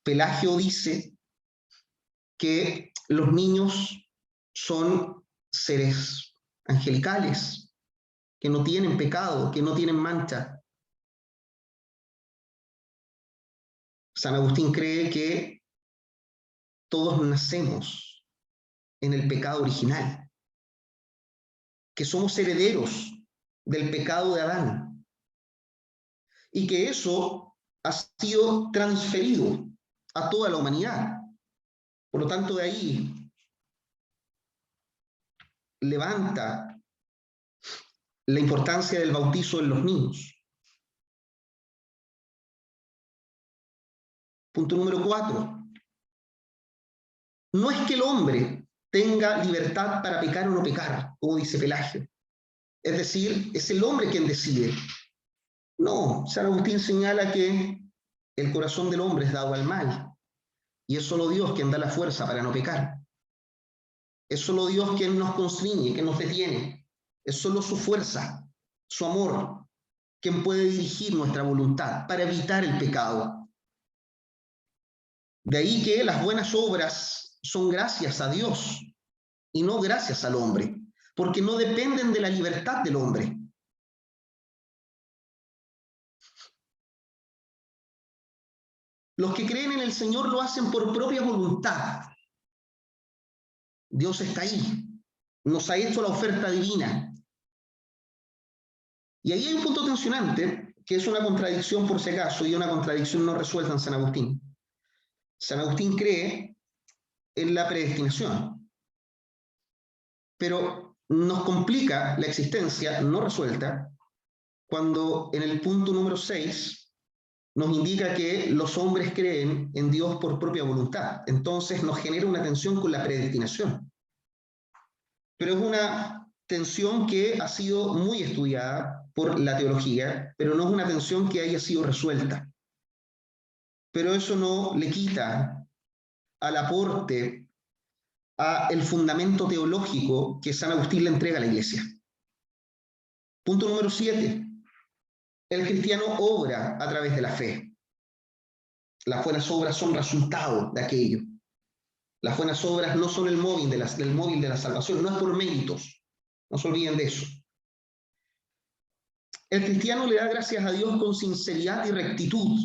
Pelagio dice que los niños son seres angelicales, que no tienen pecado, que no tienen mancha. San Agustín cree que todos nacemos en el pecado original, que somos herederos del pecado de Adán, y que eso ha sido transferido a toda la humanidad. Por lo tanto, de ahí levanta la importancia del bautizo en los niños. Punto número 4. No es que el hombre tenga libertad para pecar o no pecar, como dice Pelagio. Es decir, es el hombre quien decide. No, San Agustín señala que el corazón del hombre es dado al mal, y es solo Dios quien da la fuerza para no pecar. Es solo Dios quien nos constriñe, quien nos detiene. Es solo su fuerza, su amor, quien puede dirigir nuestra voluntad para evitar el pecado. De ahí que las buenas obras son gracias a Dios y no gracias al hombre, porque no dependen de la libertad del hombre. Los que creen en el Señor lo hacen por propia voluntad. Dios está ahí, nos ha hecho la oferta divina. Y ahí hay un punto tensionante, que es una contradicción por si acaso, y una contradicción no resuelta en San Agustín. San Agustín cree en la predestinación, pero nos complica la existencia no resuelta cuando en el punto número 6 nos indica que los hombres creen en Dios por propia voluntad. Entonces nos genera una tensión con la predestinación. Pero es una tensión que ha sido muy estudiada por la teología, pero no es una tensión que haya sido resuelta. Pero eso no le quita al aporte, al fundamento teológico que San Agustín le entrega a la Iglesia. Punto número 7. El cristiano obra a través de la fe. Las buenas obras son resultado de aquello. Las buenas obras no son el móvil de la salvación, no es por méritos. No se olviden de eso. El cristiano le da gracias a Dios con sinceridad y rectitud.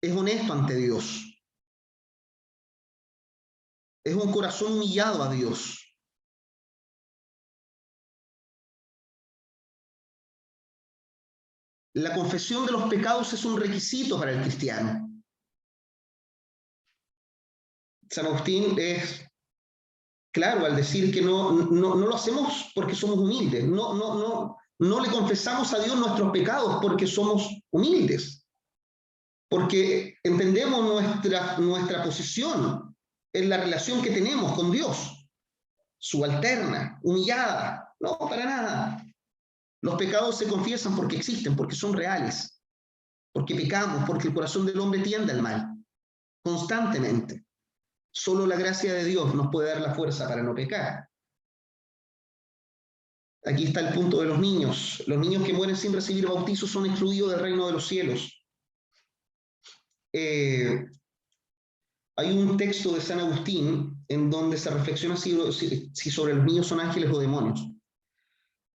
Es honesto ante Dios. Es un corazón humillado a Dios. La confesión de los pecados es un requisito para el cristiano. San Agustín es claro al decir que no lo hacemos porque somos humildes, no le confesamos a Dios nuestros pecados porque somos humildes, porque entendemos nuestra posición en la relación que tenemos con Dios, subalterna, humillada. No, para nada. Los pecados se confiesan porque existen, porque son reales, porque pecamos, porque el corazón del hombre tiende al mal, constantemente. Solo la gracia de Dios nos puede dar la fuerza para no pecar. Aquí está el punto de los niños. Los niños que mueren sin recibir bautizo son excluidos del reino de los cielos. Hay un texto de San Agustín en donde se reflexiona si sobre los niños son ángeles o demonios.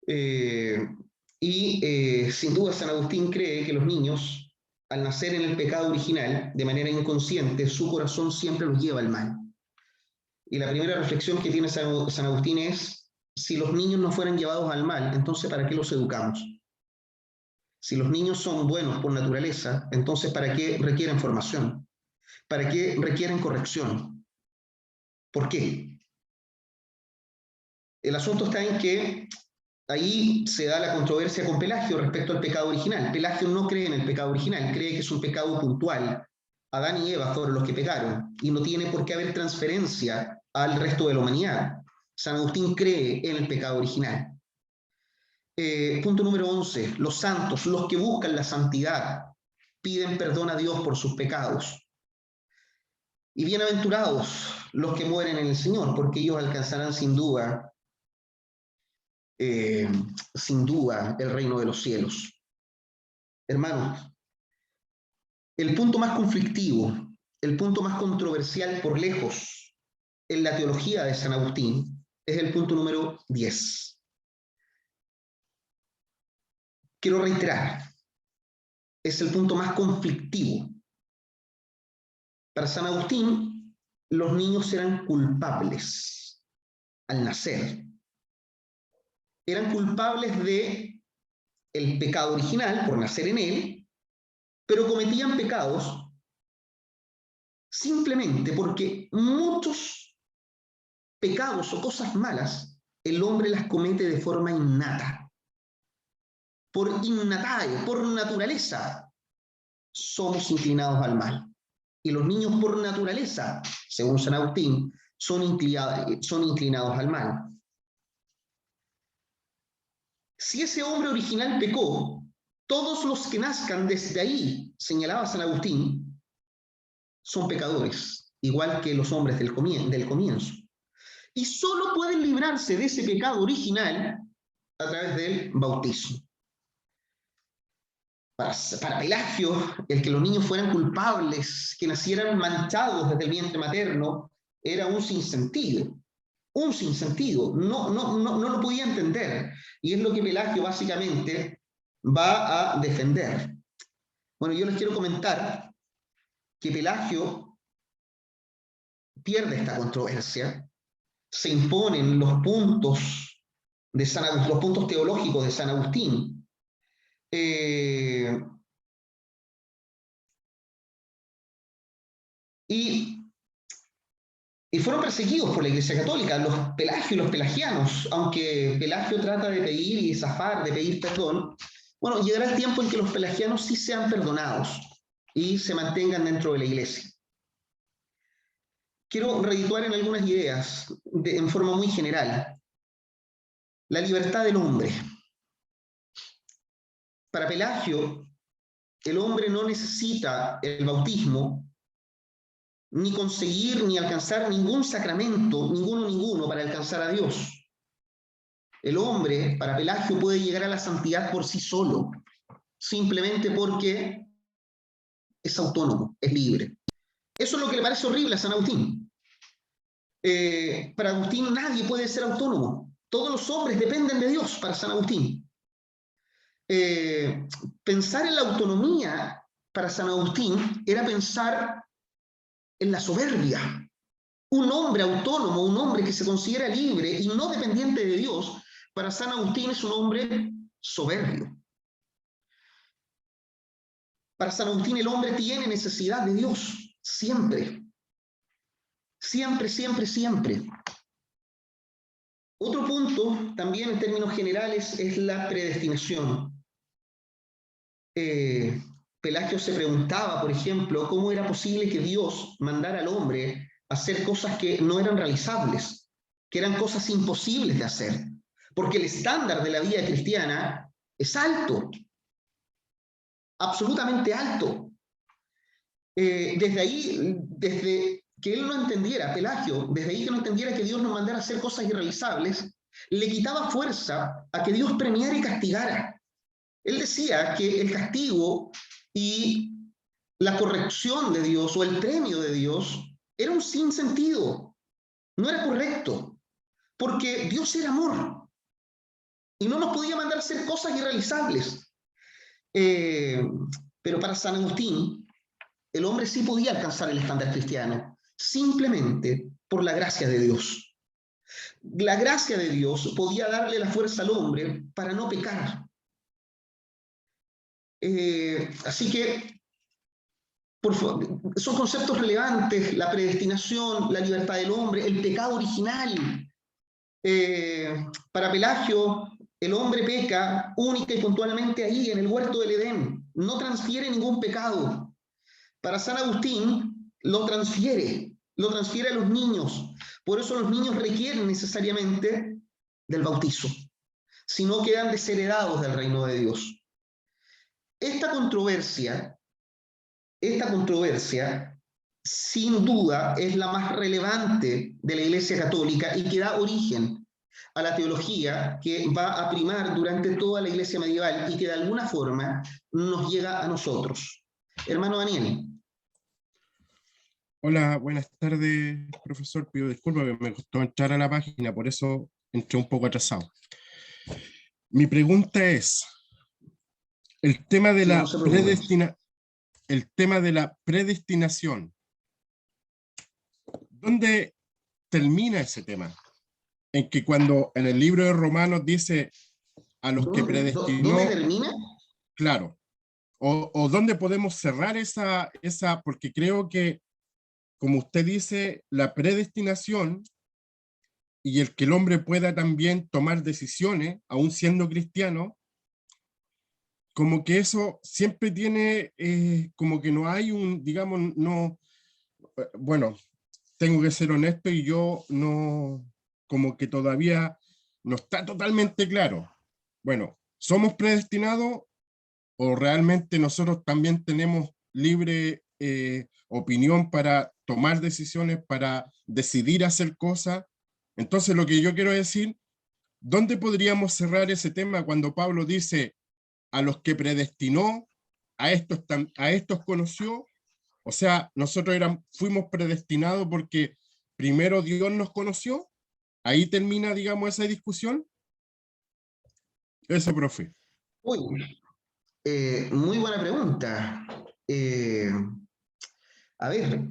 Sin duda San Agustín cree que los niños, al nacer en el pecado original, de manera inconsciente, su corazón siempre los lleva al mal. Y la primera reflexión que tiene San Agustín es, si los niños no fueran llevados al mal, entonces ¿para qué los educamos? Si los niños son buenos por naturaleza, entonces ¿para qué requieren formación? ¿Para qué requieren corrección? ¿Por qué? El asunto está en que ahí se da la controversia con Pelagio respecto al pecado original. Pelagio no cree en el pecado original, cree que es un pecado puntual. Adán y Eva fueron los que pecaron y no tiene por qué haber transferencia al resto de la humanidad. San Agustín cree en el pecado original. Punto número 11. Los santos, los que buscan la santidad, piden perdón a Dios por sus pecados. Y bienaventurados los que mueren en el Señor, porque ellos alcanzarán sin duda el reino de los cielos. Hermanos, el punto más conflictivo, el punto más controversial por lejos en la teología de San Agustín es el punto número 10. Quiero reiterar, es el punto más conflictivo. Para San Agustín, los niños eran culpables al nacer. Eran culpables de el pecado original por nacer en él, pero cometían pecados simplemente porque muchos pecados o cosas malas el hombre las comete de forma innata. Por innatae, por naturaleza, somos inclinados al mal. Y los niños por naturaleza, según San Agustín, son inclinados al mal. Si ese hombre original pecó, todos los que nazcan desde ahí, señalaba San Agustín, son pecadores, igual que los hombres del comienzo. Y solo pueden librarse de ese pecado original a través del bautismo. Para Pelagio, el que los niños fueran culpables, que nacieran manchados desde el vientre materno, era un sinsentido. Un sinsentido. No lo podía entender. Y es lo que Pelagio básicamente va a defender. Bueno, yo les quiero comentar que Pelagio pierde esta controversia. Se imponen los puntos los puntos teológicos de San Agustín. Y fueron perseguidos por la Iglesia Católica, los Pelagios y los pelagianos, aunque Pelagio trata de pedir y zafar, de pedir perdón. Bueno, llegará el tiempo en que los pelagianos sí sean perdonados y se mantengan dentro de la Iglesia. Quiero redituar en algunas ideas en forma muy general. La libertad del hombre. Para Pelagio, el hombre no necesita el bautismo, ni conseguir ni alcanzar ningún sacramento, ninguno para alcanzar a Dios. El hombre, para Pelagio, puede llegar a la santidad por sí solo, simplemente porque es autónomo, es libre. Eso es lo que le parece horrible a San Agustín. Para Agustín nadie puede ser autónomo. Todos los hombres dependen de Dios para San Agustín. Pensar en la autonomía para San Agustín era pensar en la soberbia. Un hombre autónomo, un hombre que se considera libre y no dependiente de Dios, para San Agustín es un hombre soberbio. Para San Agustín el hombre tiene necesidad de Dios, siempre. Siempre, siempre, siempre. Otro punto, también en términos generales, es la predestinación. Pelagio se preguntaba, por ejemplo, cómo era posible que Dios mandara al hombre a hacer cosas que no eran realizables, que eran cosas imposibles de hacer, porque el estándar de la vida cristiana es alto, absolutamente alto. Desde ahí, desde que él no entendiera, Pelagio, desde ahí que no entendiera que Dios nos mandara a hacer cosas irrealizables, le quitaba fuerza a que Dios premiara y castigara. Él decía que el castigo y la corrección de Dios o el premio de Dios era un sinsentido, no era correcto, porque Dios era amor y no nos podía mandar a hacer cosas irrealizables. Pero para San Agustín, el hombre sí podía alcanzar el estándar cristiano, simplemente por la gracia de Dios. La gracia de Dios podía darle la fuerza al hombre para no pecar. Así que son conceptos relevantes: la predestinación, la libertad del hombre, el pecado original. Para Pelagio, el hombre peca única y puntualmente ahí, en el huerto del Edén. No transfiere ningún pecado. Para San Agustín, lo transfiere a los niños. Por eso los niños requieren necesariamente del bautizo, si no quedan desheredados del reino de Dios. Esta controversia, sin duda, es la más relevante de la Iglesia Católica y que da origen a la teología que va a primar durante toda la Iglesia medieval y que de alguna forma nos llega a nosotros. Hermano Daniel. Hola, buenas tardes, profesor. Pido disculpas, me costó entrar a la página, por eso entré un poco atrasado. Mi pregunta es, el tema de la predestinación, ¿dónde termina ese tema? En que cuando en el libro de Romanos dice a los que predestinó... ¿Dónde termina? Claro. O dónde podemos cerrar esa, porque creo que, como usted dice, la predestinación y el que el hombre pueda también tomar decisiones, aún siendo cristiano, como que eso siempre tiene, como que no hay un, digamos, no, bueno, tengo que ser honesto y yo no, como que todavía no está totalmente claro. Bueno, ¿somos predestinados o realmente nosotros también tenemos libre opinión para tomar decisiones, para decidir hacer cosas? Entonces lo que yo quiero decir, ¿dónde podríamos cerrar ese tema cuando Pablo dice a los que predestinó, a estos conoció? O sea, nosotros fuimos predestinados porque primero Dios nos conoció. Ahí termina, digamos, esa discusión. Eso, profe. Uy, muy buena pregunta. A ver,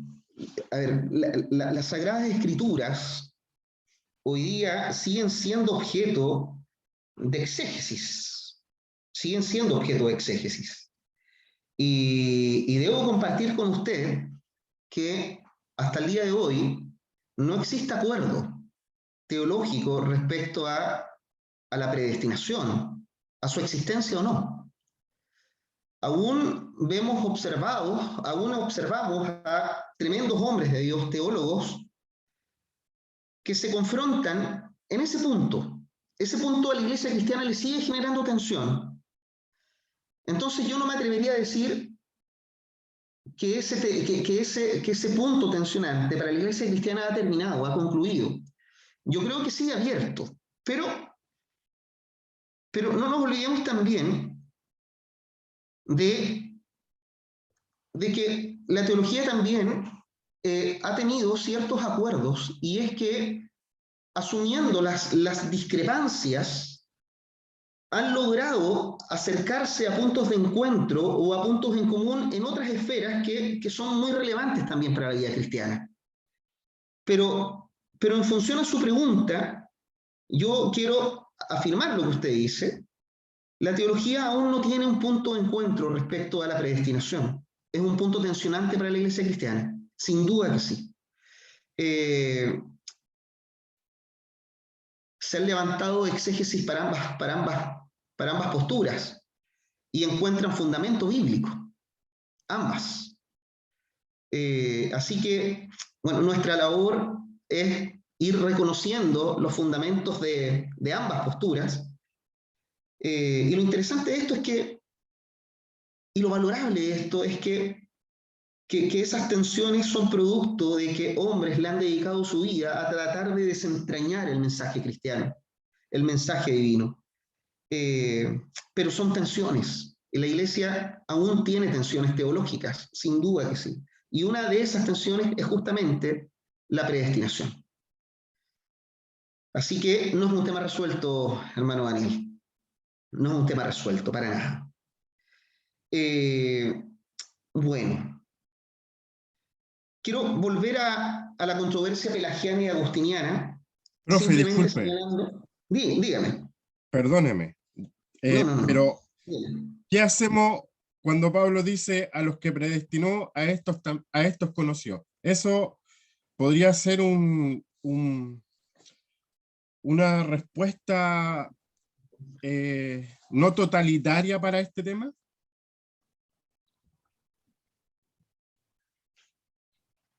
las Sagradas Escrituras hoy día siguen siendo objeto de exégesis. Siguen siendo objeto de exégesis. Y debo compartir con usted que hasta el día de hoy no existe acuerdo teológico respecto a la predestinación, a su existencia o no. Aún observamos a tremendos hombres de Dios, teólogos, que se confrontan en ese punto. Ese punto a la Iglesia cristiana le sigue generando tensión. Entonces yo no me atrevería a decir que ese punto tensionante para la Iglesia cristiana ha terminado, ha concluido. Yo creo que sigue abierto, pero no nos olvidemos también de que la teología también ha tenido ciertos acuerdos, y es que, asumiendo las discrepancias, han logrado acercarse a puntos de encuentro o a puntos en común en otras esferas que son muy relevantes también para la vida cristiana. Pero en función a su pregunta, yo quiero afirmar lo que usted dice. La teología aún no tiene un punto de encuentro respecto a la predestinación. Es un punto tensionante para la Iglesia cristiana, sin duda que sí. Se se han levantado exégesis para ambas posturas y encuentran fundamento bíblico, ambas. Así que, bueno, nuestra labor es ir reconociendo los fundamentos de ambas posturas. Y lo interesante de esto es que, y lo valorable de esto es que esas tensiones son producto de que hombres le han dedicado su vida a tratar de desentrañar el mensaje cristiano, el mensaje divino. Pero son tensiones. La Iglesia aún tiene tensiones teológicas, sin duda que sí. Y una de esas tensiones es justamente la predestinación. Así que no es un tema resuelto, hermano Daniel. No es un tema resuelto, para nada. Bueno, quiero volver a la controversia pelagiana y agustiniana. Profe, simplemente disculpe. señalando... Dígame. Perdóneme. No. Pero, Dígame. ¿qué hacemos cuando Pablo dice a los que predestinó, a estos conoció? Eso podría ser una respuesta no totalitaria para este tema.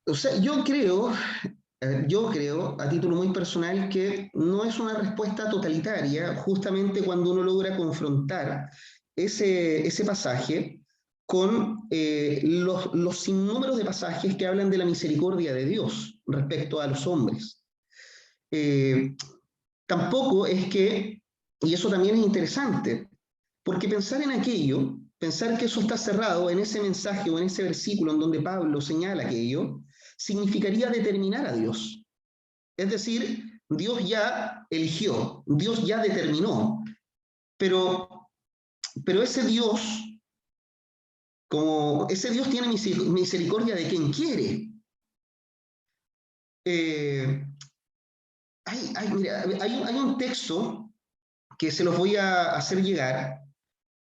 O sea, yo creo, a título muy personal, que no es una respuesta totalitaria, justamente cuando uno logra confrontar ese pasaje con los sinnúmeros de pasajes que hablan de la misericordia de Dios respecto a los hombres. Tampoco es que, y eso también es interesante, porque pensar en aquello, pensar que eso está cerrado en ese mensaje o en ese versículo en donde Pablo señala aquello, significaría determinar a Dios. Es decir, Dios ya eligió, Dios ya determinó, pero ese Dios, como ese Dios tiene misericordia de quien quiere. Mira, hay un texto que se los voy a hacer llegar,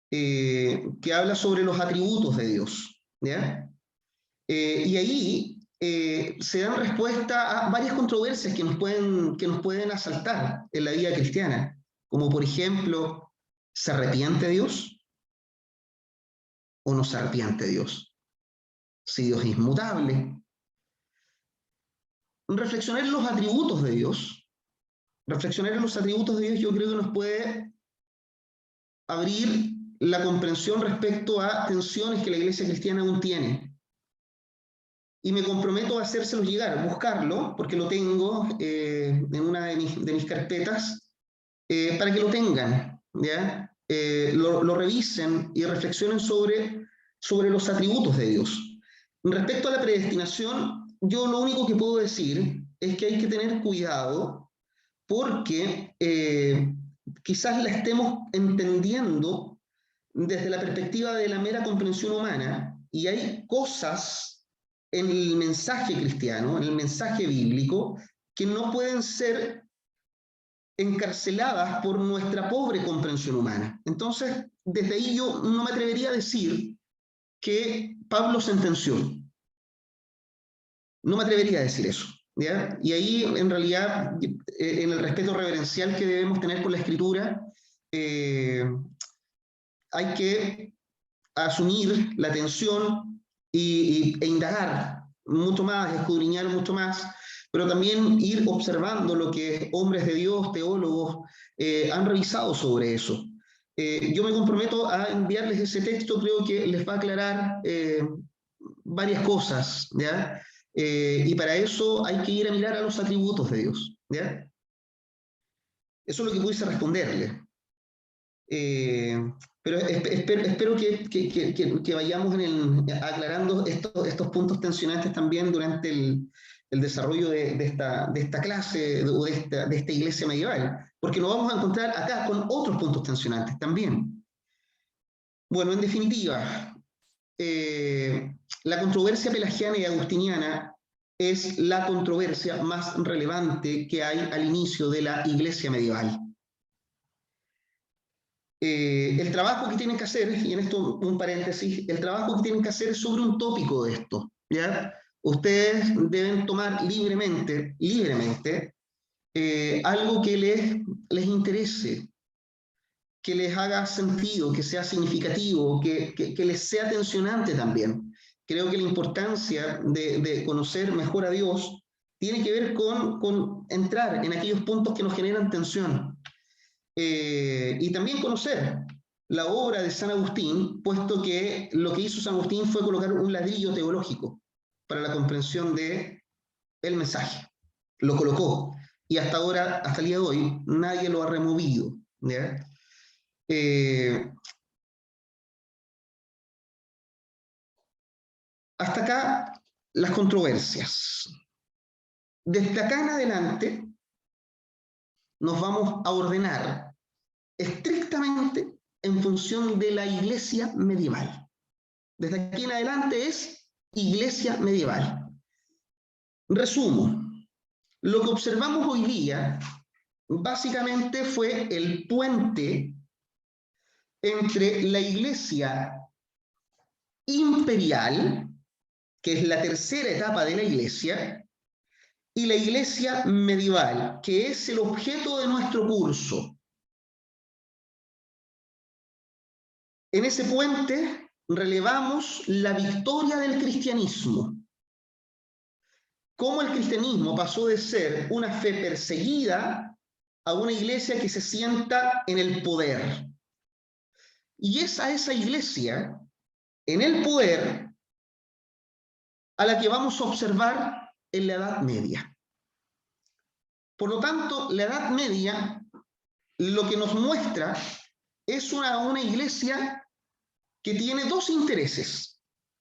que habla sobre los atributos de Dios, ¿ya? Y ahí se dan respuesta a varias controversias que nos pueden asaltar en la vida cristiana, como por ejemplo, ¿se arrepiente Dios o no se arrepiente Dios? Si Dios es inmutable. Reflexionar en los atributos de Dios, yo creo que nos puede abrir la comprensión respecto a tensiones que la Iglesia cristiana aún tiene. Y me comprometo a hacérselos llegar, buscarlo, porque lo tengo en una de mis carpetas, para que lo tengan, ¿ya? Lo revisen y reflexionen sobre los atributos de Dios. Respecto a la predestinación, yo lo único que puedo decir es que hay que tener cuidado porque quizás la estemos entendiendo desde la perspectiva de la mera comprensión humana, y hay cosas en el mensaje cristiano, en el mensaje bíblico, que no pueden ser encarceladas por nuestra pobre comprensión humana. Entonces, desde ahí yo no me atrevería a decir que Pablo sentenció. No me atrevería a decir eso, ¿ya? Y ahí, en realidad, en el respeto reverencial que debemos tener por la Escritura, hay que asumir la tensión e indagar mucho más, escudriñar mucho más, pero también ir observando lo que hombres de Dios, teólogos, han revisado sobre eso. Yo me comprometo a enviarles ese texto, creo que les va a aclarar varias cosas, ¿ya? Y para eso hay que ir a mirar a los atributos de Dios, ¿ya? Eso es lo que pudiese responderle. Pero espero que vayamos aclarando estos puntos tensionantes también durante el desarrollo de esta clase o de esta iglesia medieval, porque nos vamos a encontrar acá con otros puntos tensionantes también. Bueno, en definitiva, la controversia pelagiana y agustiniana es la controversia más relevante que hay al inicio de la iglesia medieval. El trabajo que tienen que hacer, y en esto un paréntesis, el trabajo que tienen que hacer es sobre un tópico de esto, ¿ya? Ustedes deben tomar libremente algo que les interese, que les haga sentido, que sea significativo, que les sea tensionante también. Creo que la importancia de conocer mejor a Dios tiene que ver con entrar en aquellos puntos que nos generan tensión. Y también conocer la obra de San Agustín, puesto que lo que hizo San Agustín fue colocar un ladrillo teológico para la comprensión del mensaje. Lo colocó. Y hasta ahora, hasta el día de hoy, nadie lo ha removido, ¿ya? Hasta acá las controversias. Desde acá en adelante nos vamos a ordenar estrictamente en función de la iglesia medieval. Desde aquí en adelante es iglesia medieval. Resumo. Lo que observamos hoy día básicamente fue el puente entre la iglesia imperial, que es la tercera etapa de la iglesia, y la iglesia medieval, que es el objeto de nuestro curso. En ese puente relevamos la victoria del cristianismo. Cómo el cristianismo pasó de ser una fe perseguida a una iglesia que se sienta en el poder. Y es a esa iglesia, en el poder, a la que vamos a observar en la Edad Media. Por lo tanto, la Edad Media lo que nos muestra es una iglesia que tiene dos intereses.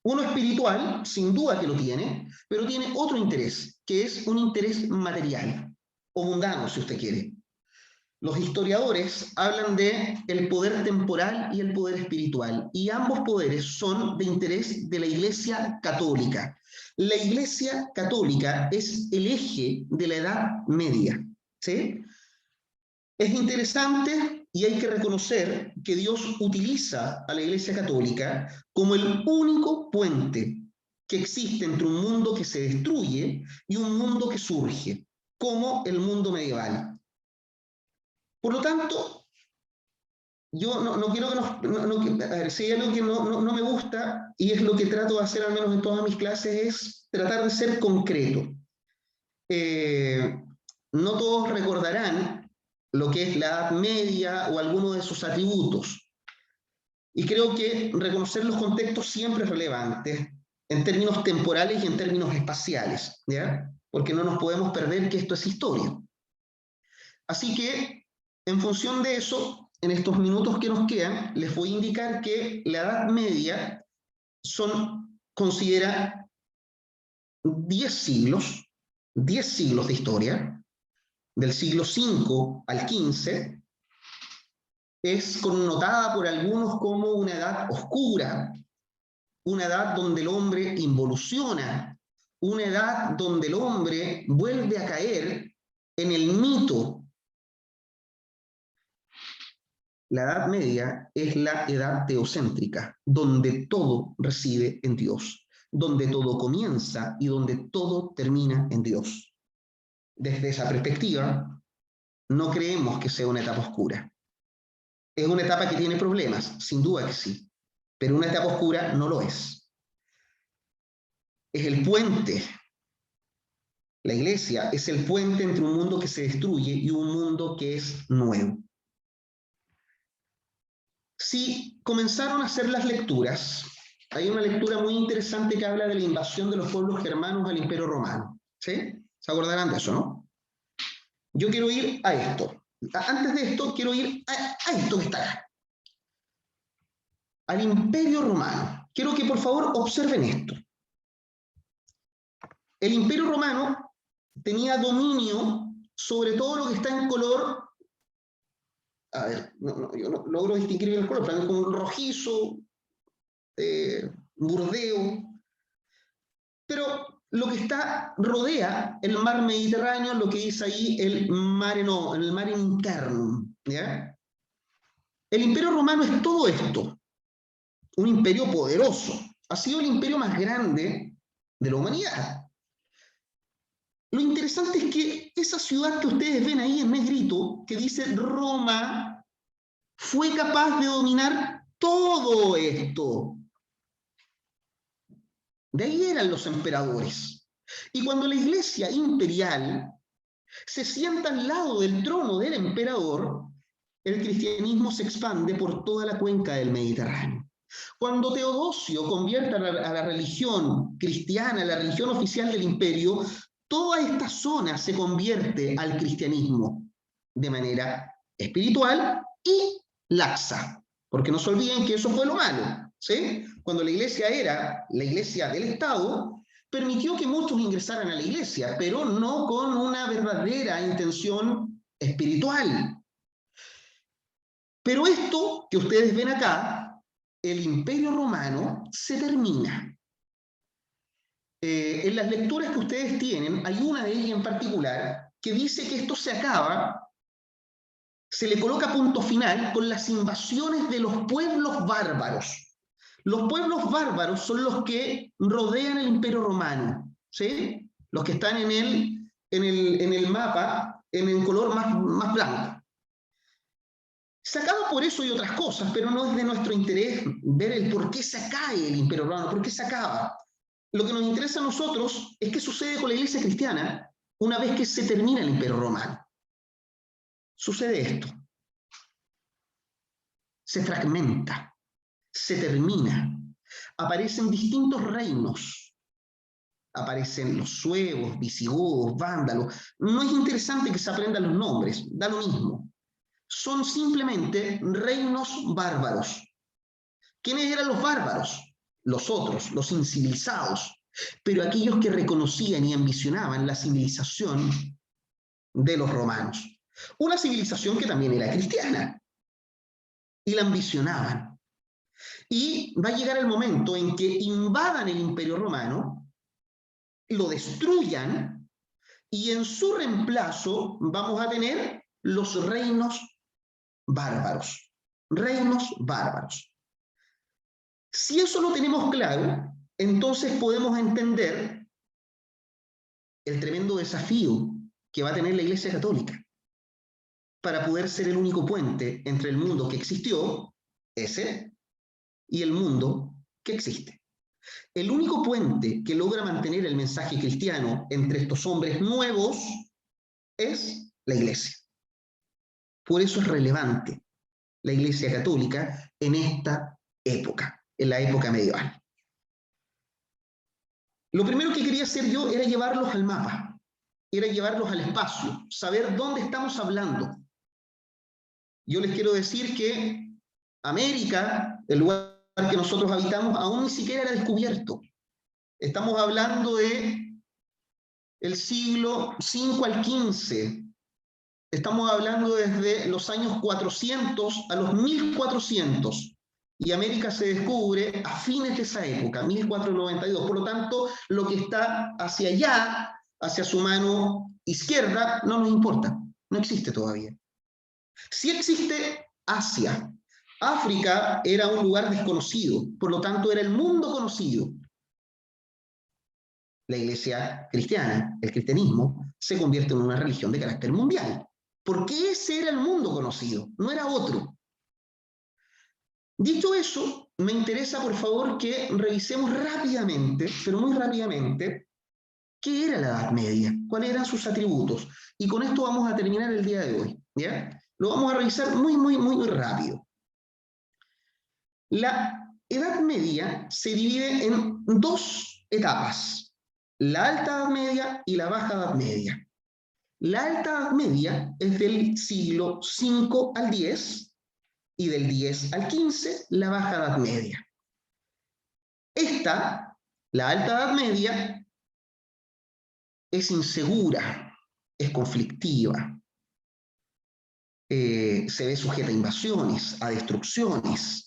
Uno espiritual, sin duda que lo tiene, pero tiene otro interés, que es un interés material, o mundano, si usted quiere. Los historiadores hablan de el poder temporal y el poder espiritual, y ambos poderes son de interés de la Iglesia Católica. La Iglesia Católica es el eje de la Edad Media, ¿sí? Es interesante y hay que reconocer que Dios utiliza a la Iglesia Católica como el único puente que existe entre un mundo que se destruye y un mundo que surge, como el mundo medieval. Por lo tanto, yo no quiero que a ver, si hay algo que no me gusta, y es lo que trato de hacer al menos en todas mis clases, es tratar de ser concreto. No todos recordarán lo que es la Edad Media o alguno de sus atributos. Y creo que reconocer los contextos siempre es relevante, en términos temporales y en términos espaciales, ¿ya? Porque no nos podemos perder que esto es historia. Así que, en función de eso, en estos minutos que nos quedan, les voy a indicar que la Edad Media considera 10 siglos de historia, del siglo V al XV, es connotada por algunos como una edad oscura, una edad donde el hombre involuciona, una edad donde el hombre vuelve a caer en el mito. La Edad Media es la edad teocéntrica, donde todo reside en Dios, donde todo comienza y donde todo termina en Dios. Desde esa perspectiva, no creemos que sea una etapa oscura. Es una etapa que tiene problemas, sin duda que sí, pero una etapa oscura no lo es. Es el puente. La iglesia es el puente entre un mundo que se destruye y un mundo que es nuevo. Si comenzaron a hacer las lecturas, hay una lectura muy interesante que habla de la invasión de los pueblos germanos al Imperio Romano. ¿Sí? ¿Se acordarán de eso, no? Yo quiero ir a esto. Antes de esto, quiero ir a esto que está acá. Al Imperio Romano. Quiero que por favor observen esto. El Imperio Romano tenía dominio sobre todo lo que está en color. A ver, yo no logro distinguir bien el color, pero como rojizo, burdeo. Pero lo que rodea el mar Mediterráneo, lo que dice ahí el mare internum, ¿ya? El Imperio Romano es todo esto, un imperio poderoso. Ha sido el imperio más grande de la humanidad. Lo interesante es que esa ciudad que ustedes ven ahí en negrito, que dice Roma, fue capaz de dominar todo esto. De ahí eran los emperadores. Y cuando la iglesia imperial se sienta al lado del trono del emperador, el cristianismo se expande por toda la cuenca del Mediterráneo. Cuando Teodosio convierte a la religión cristiana, la religión oficial del imperio, toda esta zona se convierte al cristianismo de manera espiritual y laxa. Porque no se olviden que eso fue lo malo, ¿sí? Cuando la iglesia era la iglesia del Estado, permitió que muchos ingresaran a la iglesia, pero no con una verdadera intención espiritual. Pero esto que ustedes ven acá, el Imperio Romano, se termina. En las lecturas que ustedes tienen, hay una de ellas en particular que dice que esto se acaba, se le coloca punto final con las invasiones de los pueblos bárbaros. Los pueblos bárbaros son los que rodean el Imperio Romano, ¿sí? Los que están en el mapa, en el color más blanco. Se acaba por eso y otras cosas, pero no es de nuestro interés ver el por qué se cae el Imperio Romano, por qué se acaba. Lo que nos interesa a nosotros es qué sucede con la iglesia cristiana una vez que se termina el Imperio Romano. Sucede esto. Se fragmenta, se termina. Aparecen distintos reinos. Aparecen los suevos, visigodos, vándalos. No es interesante que se aprendan los nombres, da lo mismo. Son simplemente reinos bárbaros. ¿Quiénes eran los bárbaros? Los otros, los incivilizados, pero aquellos que reconocían y ambicionaban la civilización de los romanos. Una civilización que también era cristiana, y la ambicionaban. Y va a llegar el momento en que invadan el Imperio Romano, lo destruyan, y en su reemplazo vamos a tener los reinos bárbaros. Reinos bárbaros. Si eso lo tenemos claro, entonces podemos entender el tremendo desafío que va a tener la Iglesia Católica para poder ser el único puente entre el mundo que existió, ese, y el mundo que existe. El único puente que logra mantener el mensaje cristiano entre estos hombres nuevos es la Iglesia. Por eso es relevante la Iglesia Católica en esta época, en la época medieval. Lo primero que quería hacer yo era llevarlos al mapa, era llevarlos al espacio, saber dónde estamos hablando. Yo les quiero decir que América, el lugar que nosotros habitamos, aún ni siquiera era descubierto. Estamos hablando de el siglo V al XV. Estamos hablando desde los años 400 a los 1400. Y América se descubre a fines de esa época, 1492. Por lo tanto, lo que está hacia allá, hacia su mano izquierda, no nos importa. No existe todavía. Sí existe Asia. África era un lugar desconocido, por lo tanto era el mundo conocido. La iglesia cristiana, el cristianismo, se convierte en una religión de carácter mundial, porque ese era el mundo conocido, no era otro. Dicho eso, me interesa, por favor, que revisemos rápidamente, pero muy rápidamente, qué era la Edad Media, cuáles eran sus atributos. Y con esto vamos a terminar el día de hoy, ¿ya? Lo vamos a revisar muy rápido. La Edad Media se divide en dos etapas, la Alta Edad Media y la Baja Edad Media. La Alta Edad Media es del siglo V al X y del X al XV la Baja Edad Media. Esta, la Alta Edad Media, es insegura, es conflictiva, se ve sujeta a invasiones, a destrucciones.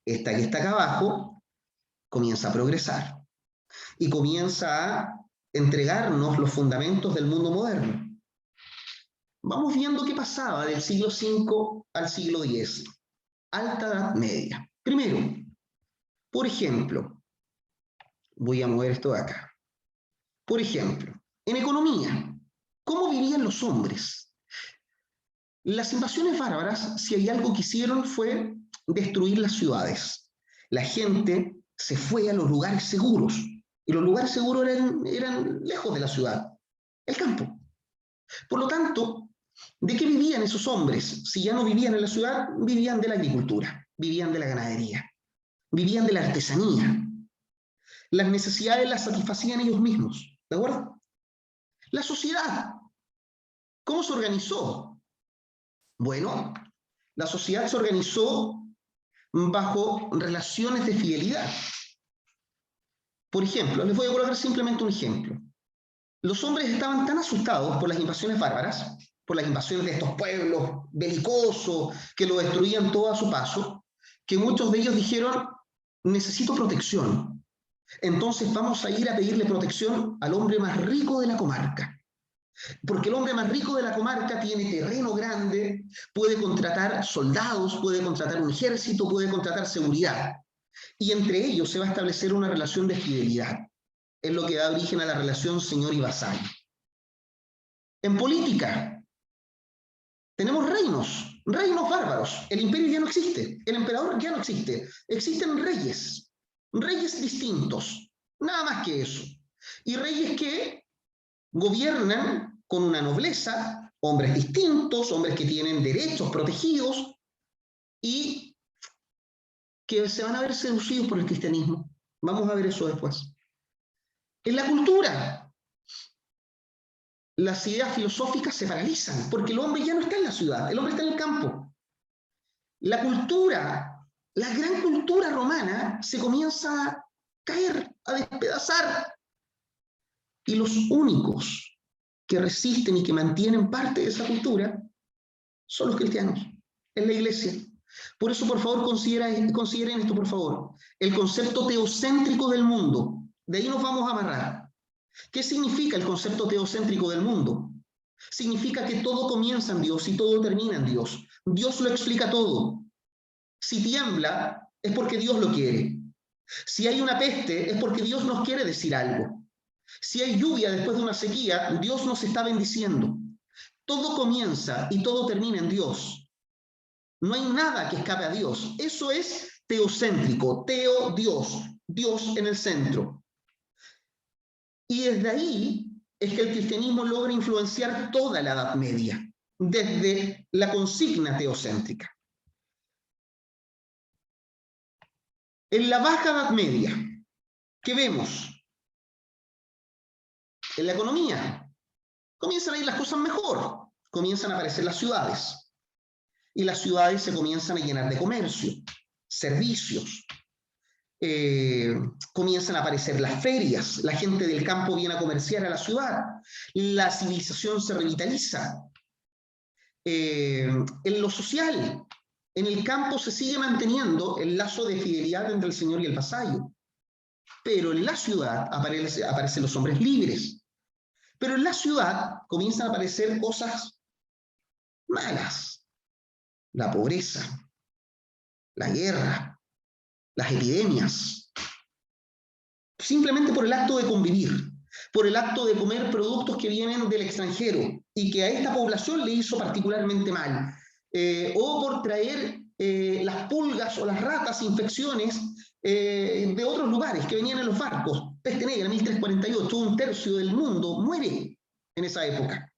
Esta que está acá abajo comienza a progresar y comienza a entregarnos los fundamentos del mundo moderno. Vamos viendo qué pasaba del siglo V al siglo X. Alta Edad Media. Primero, por ejemplo, voy a mover esto de acá. Por ejemplo, en economía, ¿Cómo vivían los hombres? Las invasiones bárbaras, si hay algo que hicieron, fue destruir las ciudades. La gente se fue a los lugares seguros, y los lugares seguros eran lejos de la ciudad, el campo. Por lo tanto, ¿de qué vivían esos hombres? Si ya no vivían en la ciudad, vivían de la agricultura, vivían de la ganadería, vivían de la artesanía. Las necesidades las satisfacían ellos mismos, ¿de acuerdo? La sociedad, ¿cómo se organizó? Bueno, la sociedad se organizó bajo relaciones de fidelidad. Por ejemplo, les voy a colocar simplemente un ejemplo. Los hombres estaban tan asustados por las invasiones bárbaras, por las invasiones de estos pueblos belicosos que lo destruían todo a su paso, que muchos de ellos dijeron, necesito protección. Entonces vamos a ir a pedirle protección al hombre más rico de la comarca. Porque el hombre más rico de la comarca tiene terreno grande, puede contratar soldados, puede contratar un ejército, puede contratar seguridad. Y entre ellos se va a establecer una relación de fidelidad. Es lo que da origen a la relación señor y vasallo. En política, tenemos reinos bárbaros. El imperio ya no existe, el emperador ya no existe. Existen reyes distintos, nada más que eso. Y reyes que gobiernan con una nobleza, hombres distintos, hombres que tienen derechos protegidos y que se van a ver seducidos por el cristianismo. Vamos a ver eso después. En la cultura, las ideas filosóficas se paralizan, porque el hombre ya no está en la ciudad, el hombre está en el campo. La cultura, la gran cultura romana, se comienza a caer, a despedazar. Y los únicos que resisten y que mantienen parte de esa cultura son los cristianos, es la iglesia. Por eso, por favor, consideren esto, por favor. El concepto teocéntrico del mundo. De ahí nos vamos a amarrar. ¿Qué significa el concepto teocéntrico del mundo? Significa que todo comienza en Dios y todo termina en Dios. Dios lo explica todo. Si tiembla, es porque Dios lo quiere. Si hay una peste, es porque Dios nos quiere decir algo. Si hay lluvia después de una sequía, Dios nos está bendiciendo. Todo comienza y todo termina en Dios. No hay nada que escape a Dios. Eso es teocéntrico, teo, Dios, Dios en el centro. Y desde ahí es que el cristianismo logra influenciar toda la Edad Media, desde la consigna teocéntrica. En la Baja Edad Media, ¿qué vemos? En la economía, comienzan a ir las cosas mejor, comienzan a aparecer las ciudades, y las ciudades se comienzan a llenar de comercio, servicios, comienzan a aparecer las ferias, la gente del campo viene a comerciar a la ciudad, la civilización se revitaliza. En lo social, en el campo se sigue manteniendo el lazo de fidelidad entre el señor y el vasallo, pero en la ciudad aparecen los hombres libres. Pero en la ciudad comienzan a aparecer cosas malas. La pobreza, la guerra, las epidemias. Simplemente por el acto de convivir, por el acto de comer productos que vienen del extranjero y que a esta población le hizo particularmente mal. O por traer las pulgas o las ratas, infecciones de otros lugares que venían en los barcos. Peste negra, 1348, un tercio del mundo muere en esa época.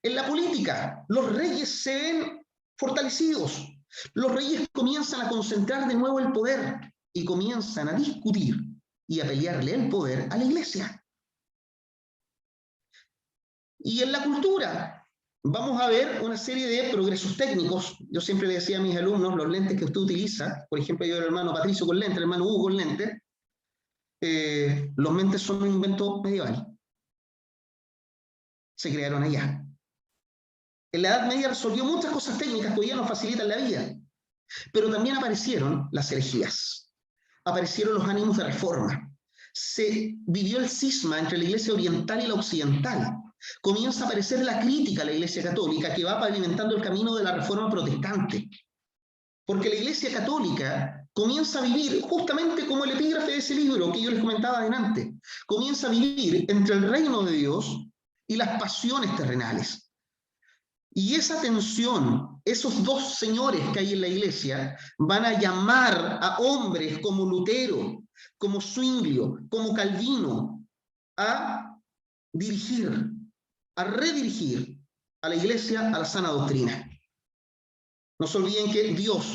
En la política, los reyes se ven fortalecidos. Los reyes comienzan a concentrar de nuevo el poder y comienzan a discutir y a pelearle el poder a la iglesia. Y en la cultura, vamos a ver una serie de progresos técnicos. Yo siempre le decía a mis alumnos, los lentes que usted utiliza, por ejemplo, yo era el hermano Patricio con lentes, el hermano Hugo con lentes, los lentes son un invento medieval. Se crearon allá. En la Edad Media resolvió muchas cosas técnicas que hoy día nos facilitan la vida. Pero también aparecieron las herejías. Aparecieron los ánimos de reforma. Se vivió el cisma entre la iglesia oriental y la occidental. Comienza a aparecer la crítica a la iglesia católica que va pavimentando el camino de la reforma protestante. Porque la iglesia católica comienza a vivir justamente como el epígrafe de ese libro que yo les comentaba adelante. Comienza a vivir entre el reino de Dios y las pasiones terrenales. Y esa tensión, esos dos señores que hay en la iglesia, van a llamar a hombres como Lutero, como Zwinglio, como Calvino, a dirigir, a redirigir a la iglesia a la sana doctrina. No se olviden que Dios,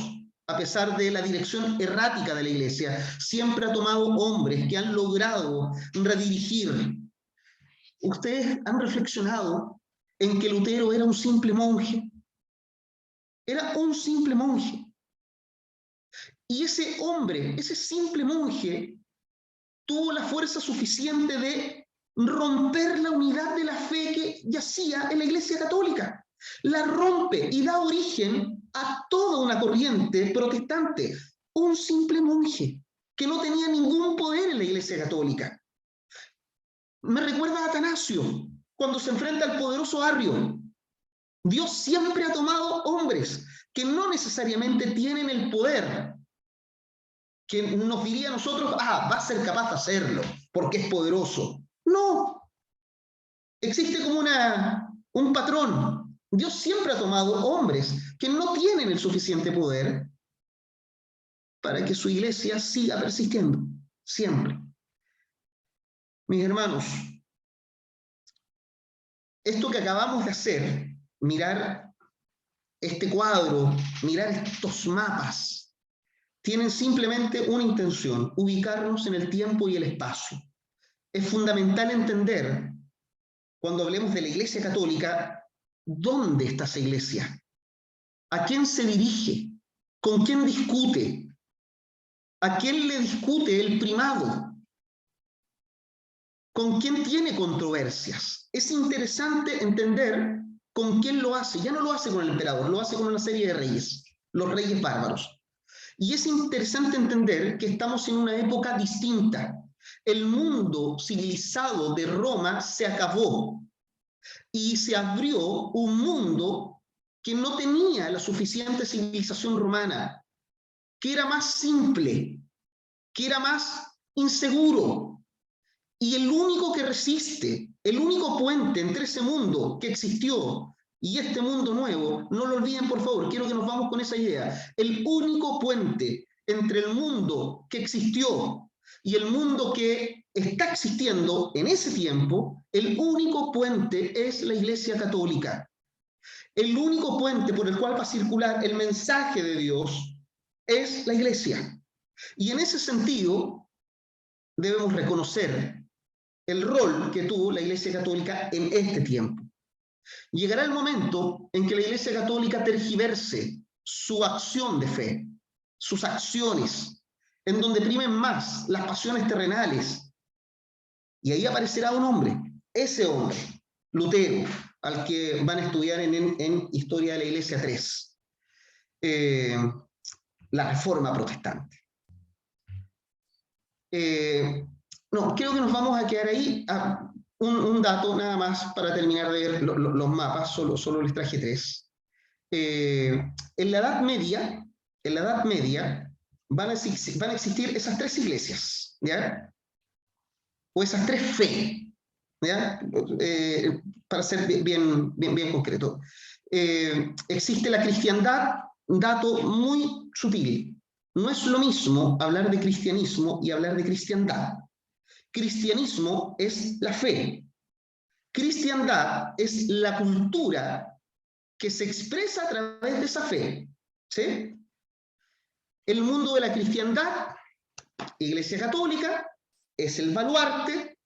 a pesar de la dirección errática de la iglesia, siempre ha tomado hombres que han logrado redirigir. ¿Ustedes han reflexionado en que Lutero era un simple monje? Era un simple monje. Y ese hombre, ese simple monje, tuvo la fuerza suficiente de romper la unidad de la fe que yacía en la Iglesia Católica. La rompe y da origen a toda una corriente protestante. Un simple monje que no tenía ningún poder en la Iglesia Católica. Me recuerda a Atanasio, cuando se enfrenta al poderoso Arrio. Dios siempre ha tomado hombres que no necesariamente tienen el poder, que nos diría a nosotros, va a ser capaz de hacerlo, porque es poderoso. No. Existe como un patrón. Dios siempre ha tomado hombres que no tienen el suficiente poder para que su iglesia siga persistiendo. Siempre. Mis hermanos, esto que acabamos de hacer, mirar este cuadro, mirar estos mapas, tienen simplemente una intención: ubicarnos en el tiempo y el espacio. Es fundamental entender, cuando hablemos de la Iglesia Católica, ¿dónde está esa iglesia? ¿A quién se dirige? ¿Con quién discute? ¿A quién le discute el primado? ¿Con quién tiene controversias? Es interesante entender con quién lo hace. Ya no lo hace con el emperador, lo hace con una serie de reyes, los reyes bárbaros. Y es interesante entender que estamos en una época distinta. El mundo civilizado de Roma se acabó y se abrió un mundo que no tenía la suficiente civilización romana, que era más simple, que era más inseguro. Y el único que resiste, el único puente entre ese mundo que existió y este mundo nuevo, no lo olviden por favor, quiero que nos vamos con esa idea, el único puente entre el mundo que existió y el mundo que está existiendo en ese tiempo, el único puente es la Iglesia Católica. El único puente por el cual va a circular el mensaje de Dios es la Iglesia. Y en ese sentido debemos reconocer el rol que tuvo la Iglesia Católica en este tiempo. Llegará el momento en que la Iglesia Católica tergiverse su acción de fe, sus acciones, en donde primen más las pasiones terrenales. Y ahí aparecerá un hombre, ese hombre, Lutero, al que van a estudiar en Historia de la Iglesia 3, la Reforma Protestante. No, creo que nos vamos a quedar ahí. Un dato nada más para terminar de ver los mapas, solo les traje 3. En la Edad Media van a existir esas 3 iglesias, ¿ya? O esas 3 fe, ¿ya? Para ser bien concreto. Existe la cristiandad, un dato muy sutil. No es lo mismo hablar de cristianismo y hablar de cristiandad. Cristianismo es la fe. Cristiandad es la cultura que se expresa a través de esa fe. ¿Sí? El mundo de la cristiandad, Iglesia Católica, es el baluarte.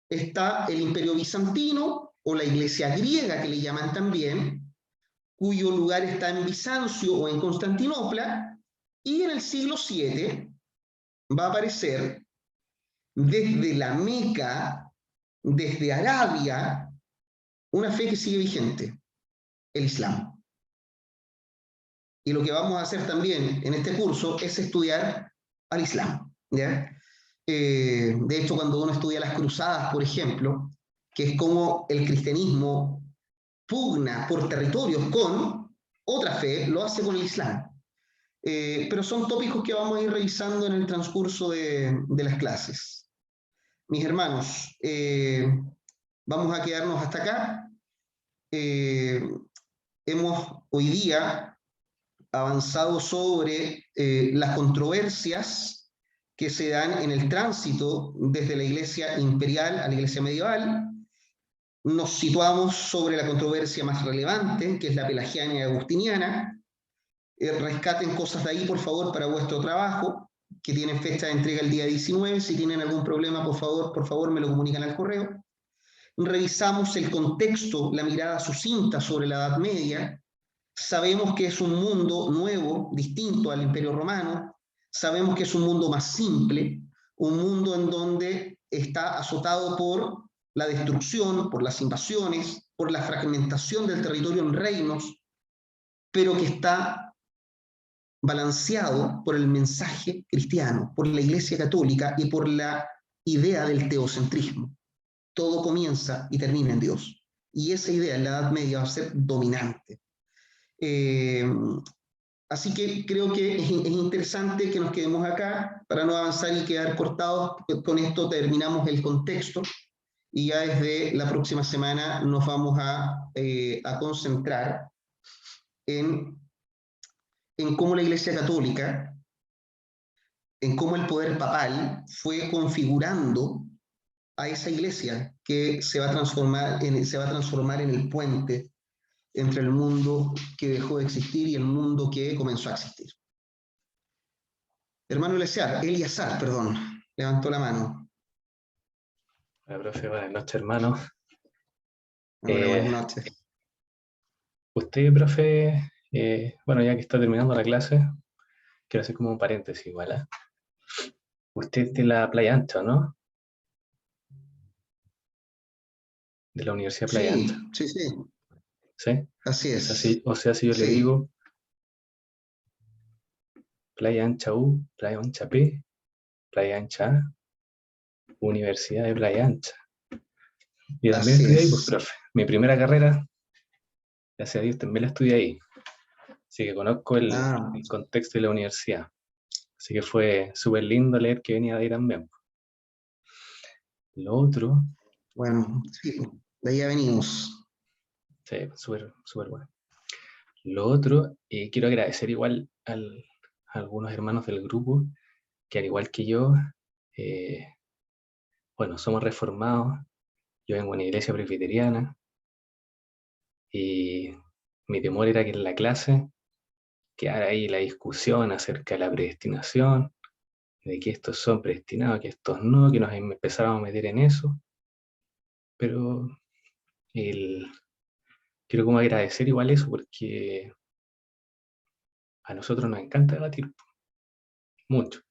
Está el Imperio Bizantino, o la Iglesia griega, que le llaman también, cuyo lugar está en Bizancio o en Constantinopla, y en el siglo VII va a aparecer desde la Meca, desde Arabia, una fe que sigue vigente, el Islam. Y lo que vamos a hacer también en este curso es estudiar al Islam, ¿ya? De hecho, cuando uno estudia las cruzadas, por ejemplo, que es como el cristianismo pugna por territorios con otra fe, lo hace con el Islam. Pero son tópicos que vamos a ir revisando en el transcurso de las clases. Mis hermanos, vamos a quedarnos hasta acá. Hemos hoy día avanzado sobre las controversias que se dan en el tránsito desde la iglesia imperial a la iglesia medieval. Nos situamos sobre la controversia más relevante, que es la pelagiana y agustiniana. Rescaten cosas de ahí, por favor, para vuestro trabajo, que tienen fecha de entrega el día 19. Si tienen algún problema, por favor, me lo comunican al correo. Revisamos el contexto, la mirada sucinta sobre la Edad Media. Sabemos que es un mundo nuevo, distinto al Imperio Romano. Sabemos que es un mundo más simple, un mundo en donde está azotado por la destrucción, por las invasiones, por la fragmentación del territorio en reinos, pero que está balanceado por el mensaje cristiano, por la Iglesia Católica y por la idea del teocentrismo. Todo comienza y termina en Dios. Y esa idea en la Edad Media va a ser dominante. Así que creo que es interesante que nos quedemos acá para no avanzar y quedar cortados. Con esto terminamos el contexto y ya desde la próxima semana nos vamos a concentrar en cómo la Iglesia Católica, en cómo el poder papal fue configurando a esa iglesia que se va a transformar en el puente entre el mundo que dejó de existir y el mundo que comenzó a existir. Hermano Eleazar, perdón, levantó la mano. Hola, profe, buenas noches, hermano. Hola, buenas noches. Usted, profe, bueno, ya que está terminando la clase, quiero hacer como un paréntesis igual, ¿eh? Usted es de la Playa Ancha, ¿no? De la Universidad Playa Ancha, Sí, ¿sí? así O es. sea, si yo le Sí, digo Playa Ancha U, Playa Ancha P, Playa Ancha A, Universidad de Playa Ancha. Yo también así estudié ahí, pues, es. profe. Mi primera carrera, gracias a Dios, también la estudié ahí. Así que conozco el Ah, contexto de la universidad. Así que fue súper lindo leer que venía de ahí también. Lo otro, bueno, sí, de ahí ya venimos. sí, súper, súper bueno. Lo otro, quiero agradecer igual a algunos hermanos del grupo que al igual que yo, eh, bueno, somos reformados. Yo vengo de una iglesia presbiteriana y mi temor era que en la clase quedara ahí la discusión acerca de la predestinación, de que estos son predestinados, que estos no, que nos empezáramos a meter en eso. Pero quiero como agradecer igual eso porque a nosotros nos encanta debatir mucho,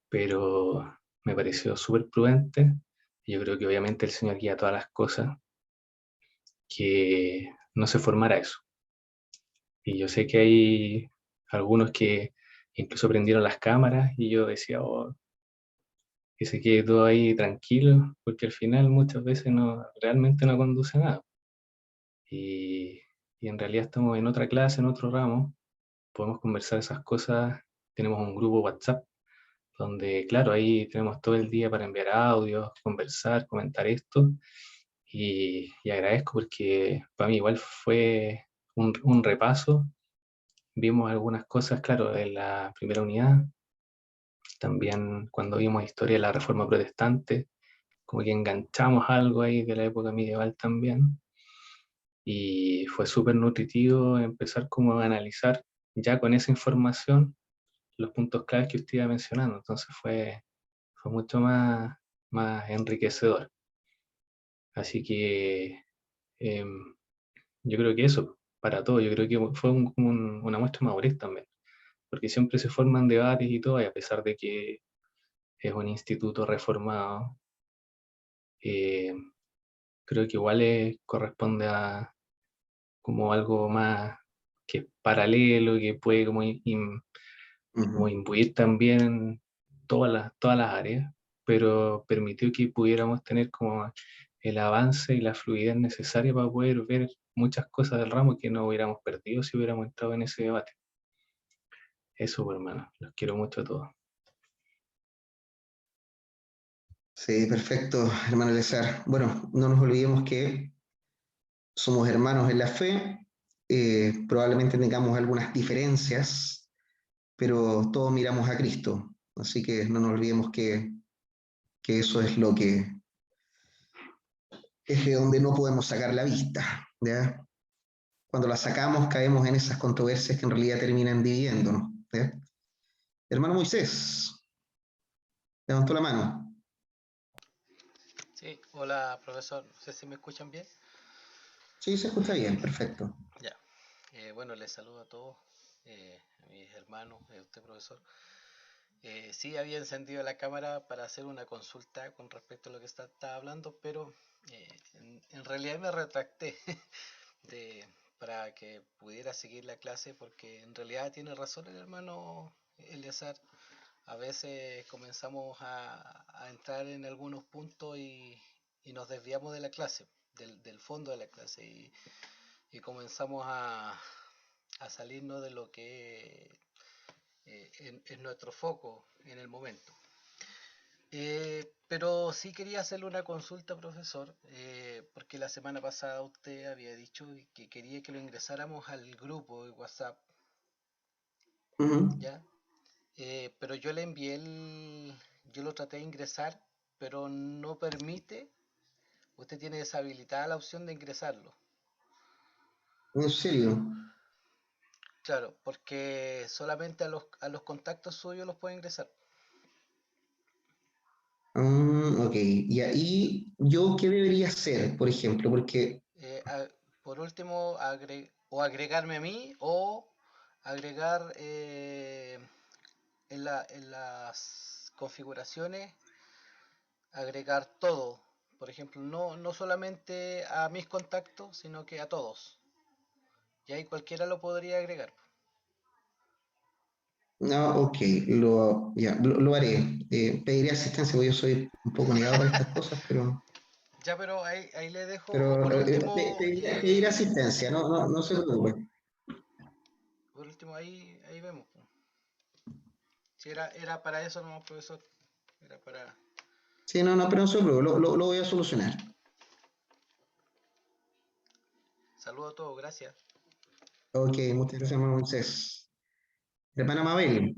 pero me pareció súper prudente. Y yo creo que obviamente el Señor guía todas las cosas, que no se formara eso. Y yo sé que hay algunos que incluso prendieron las cámaras y yo decía, oh, que se quede todo ahí tranquilo, porque al final muchas veces realmente no conduce a nada. Y, y en realidad estamos en otra clase, en otro ramo, podemos conversar esas cosas, tenemos un grupo WhatsApp donde, claro, ahí tenemos todo el día para enviar audios, conversar, comentar esto, y agradezco porque para mí igual fue un repaso, vimos algunas cosas, claro, de la primera unidad, también cuando vimos historia de la Reforma Protestante, como que enganchamos algo ahí de la época medieval también, y fue súper nutritivo empezar como a analizar ya con esa información los puntos claves que usted iba mencionando, entonces fue mucho más enriquecedor. Así que yo creo que eso, para todo, yo creo que fue una muestra de madurez también, porque siempre se forman debates y todo, y a pesar de que es un instituto reformado, eh, creo que igual corresponde a como algo más que es paralelo, que puede como imbuir también todas las áreas, pero permitió que pudiéramos tener como el avance y la fluidez necesaria para poder ver muchas cosas del ramo que no hubiéramos perdido si hubiéramos entrado en ese debate. Eso, pues, hermano, los quiero mucho a todos. Sí, perfecto, hermano Eleazar. Bueno, no nos olvidemos que somos hermanos en la fe, probablemente tengamos algunas diferencias, pero todos miramos a Cristo. Así que no nos olvidemos que eso es lo que es de donde no podemos sacar la vista, ¿ya? Cuando la sacamos caemos en esas controversias que en realidad terminan dividiéndonos, ¿ya? Hermano Moisés, levantó la mano. Sí, hola profesor, no sé si me escuchan bien. Sí, se escucha bien, perfecto. Ya, bueno, les saludo a todos, a mis hermanos, a usted profesor. Sí, había encendido la cámara para hacer una consulta con respecto a lo que estaba hablando, pero en realidad me retracté de, para que pudiera seguir la clase, porque en realidad tiene razón el hermano Eleazar. A veces comenzamos a entrar en algunos puntos y nos desviamos de la clase, del fondo de la clase, y comenzamos a salirnos de lo que es nuestro foco en el momento. Pero sí quería hacerle una consulta, profesor, porque la semana pasada usted había dicho que quería que lo ingresáramos al grupo de WhatsApp, Ujú. ¿ya? Pero yo le envié yo lo traté de ingresar, pero no permite, usted tiene deshabilitada la opción de ingresarlo. ¿En serio? Claro, porque solamente a los contactos suyos los puede ingresar. Ok, y ahí yo qué debería hacer, por ejemplo, porque Eh, a- por último, o agregarme a mí o agregar en las configuraciones, agregar todo. Por ejemplo, no solamente a mis contactos, sino que a todos. Y ahí cualquiera lo podría agregar. no, ok, lo haré. Pediré asistencia, porque yo soy un poco negado para estas cosas, Ya, pero ahí le dejo, o pero por último, pediré asistencia, no se preocupe. ahí vemos. Si era para eso nomás, profesor. Era para... Sí, pero no se preocupe, lo voy a solucionar. Saludos a todos, gracias. Ok, muchas gracias, hermano Moisés. Hermana Mabel,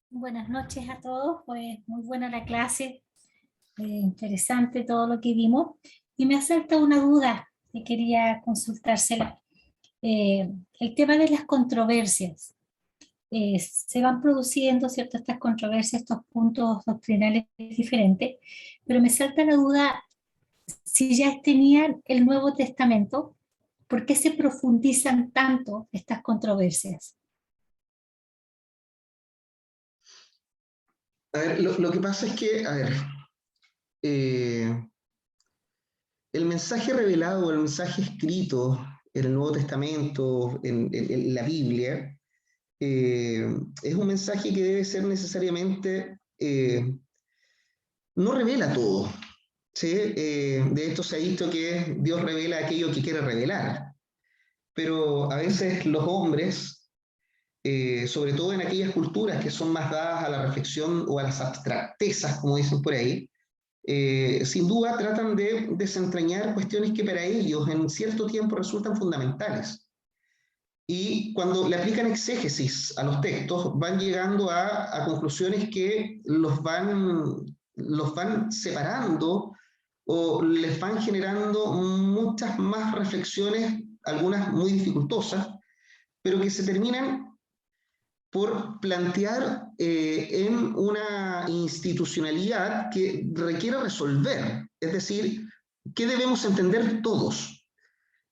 Buenas noches a todos, pues muy buena la clase, interesante todo lo que vimos. Y me asalta una duda que quería consultársela. El tema de las controversias. Se van produciendo, ¿cierto?, estas controversias, estos puntos doctrinales diferentes, pero me salta la duda si ya tenían el Nuevo Testamento, ¿por qué se profundizan tanto estas controversias? a ver, lo que pasa es que, a ver, eh, el mensaje revelado, el mensaje escrito en el Nuevo Testamento, en la Biblia, es un mensaje que debe ser necesariamente, no revela todo, ¿sí? De esto se ha visto que Dios revela aquello que quiere revelar, pero a veces los hombres, sobre todo en aquellas culturas que son más dadas a la reflexión o a las abstractezas, como dicen por ahí, sin duda tratan de desentrañar cuestiones que para ellos en cierto tiempo resultan fundamentales. Y cuando le aplican exégesis a los textos, van llegando a conclusiones que los van separando o les van generando muchas más reflexiones, algunas muy dificultosas, pero que se terminan por plantear en una institucionalidad que requiere resolver, es decir, ¿qué debemos entender todos?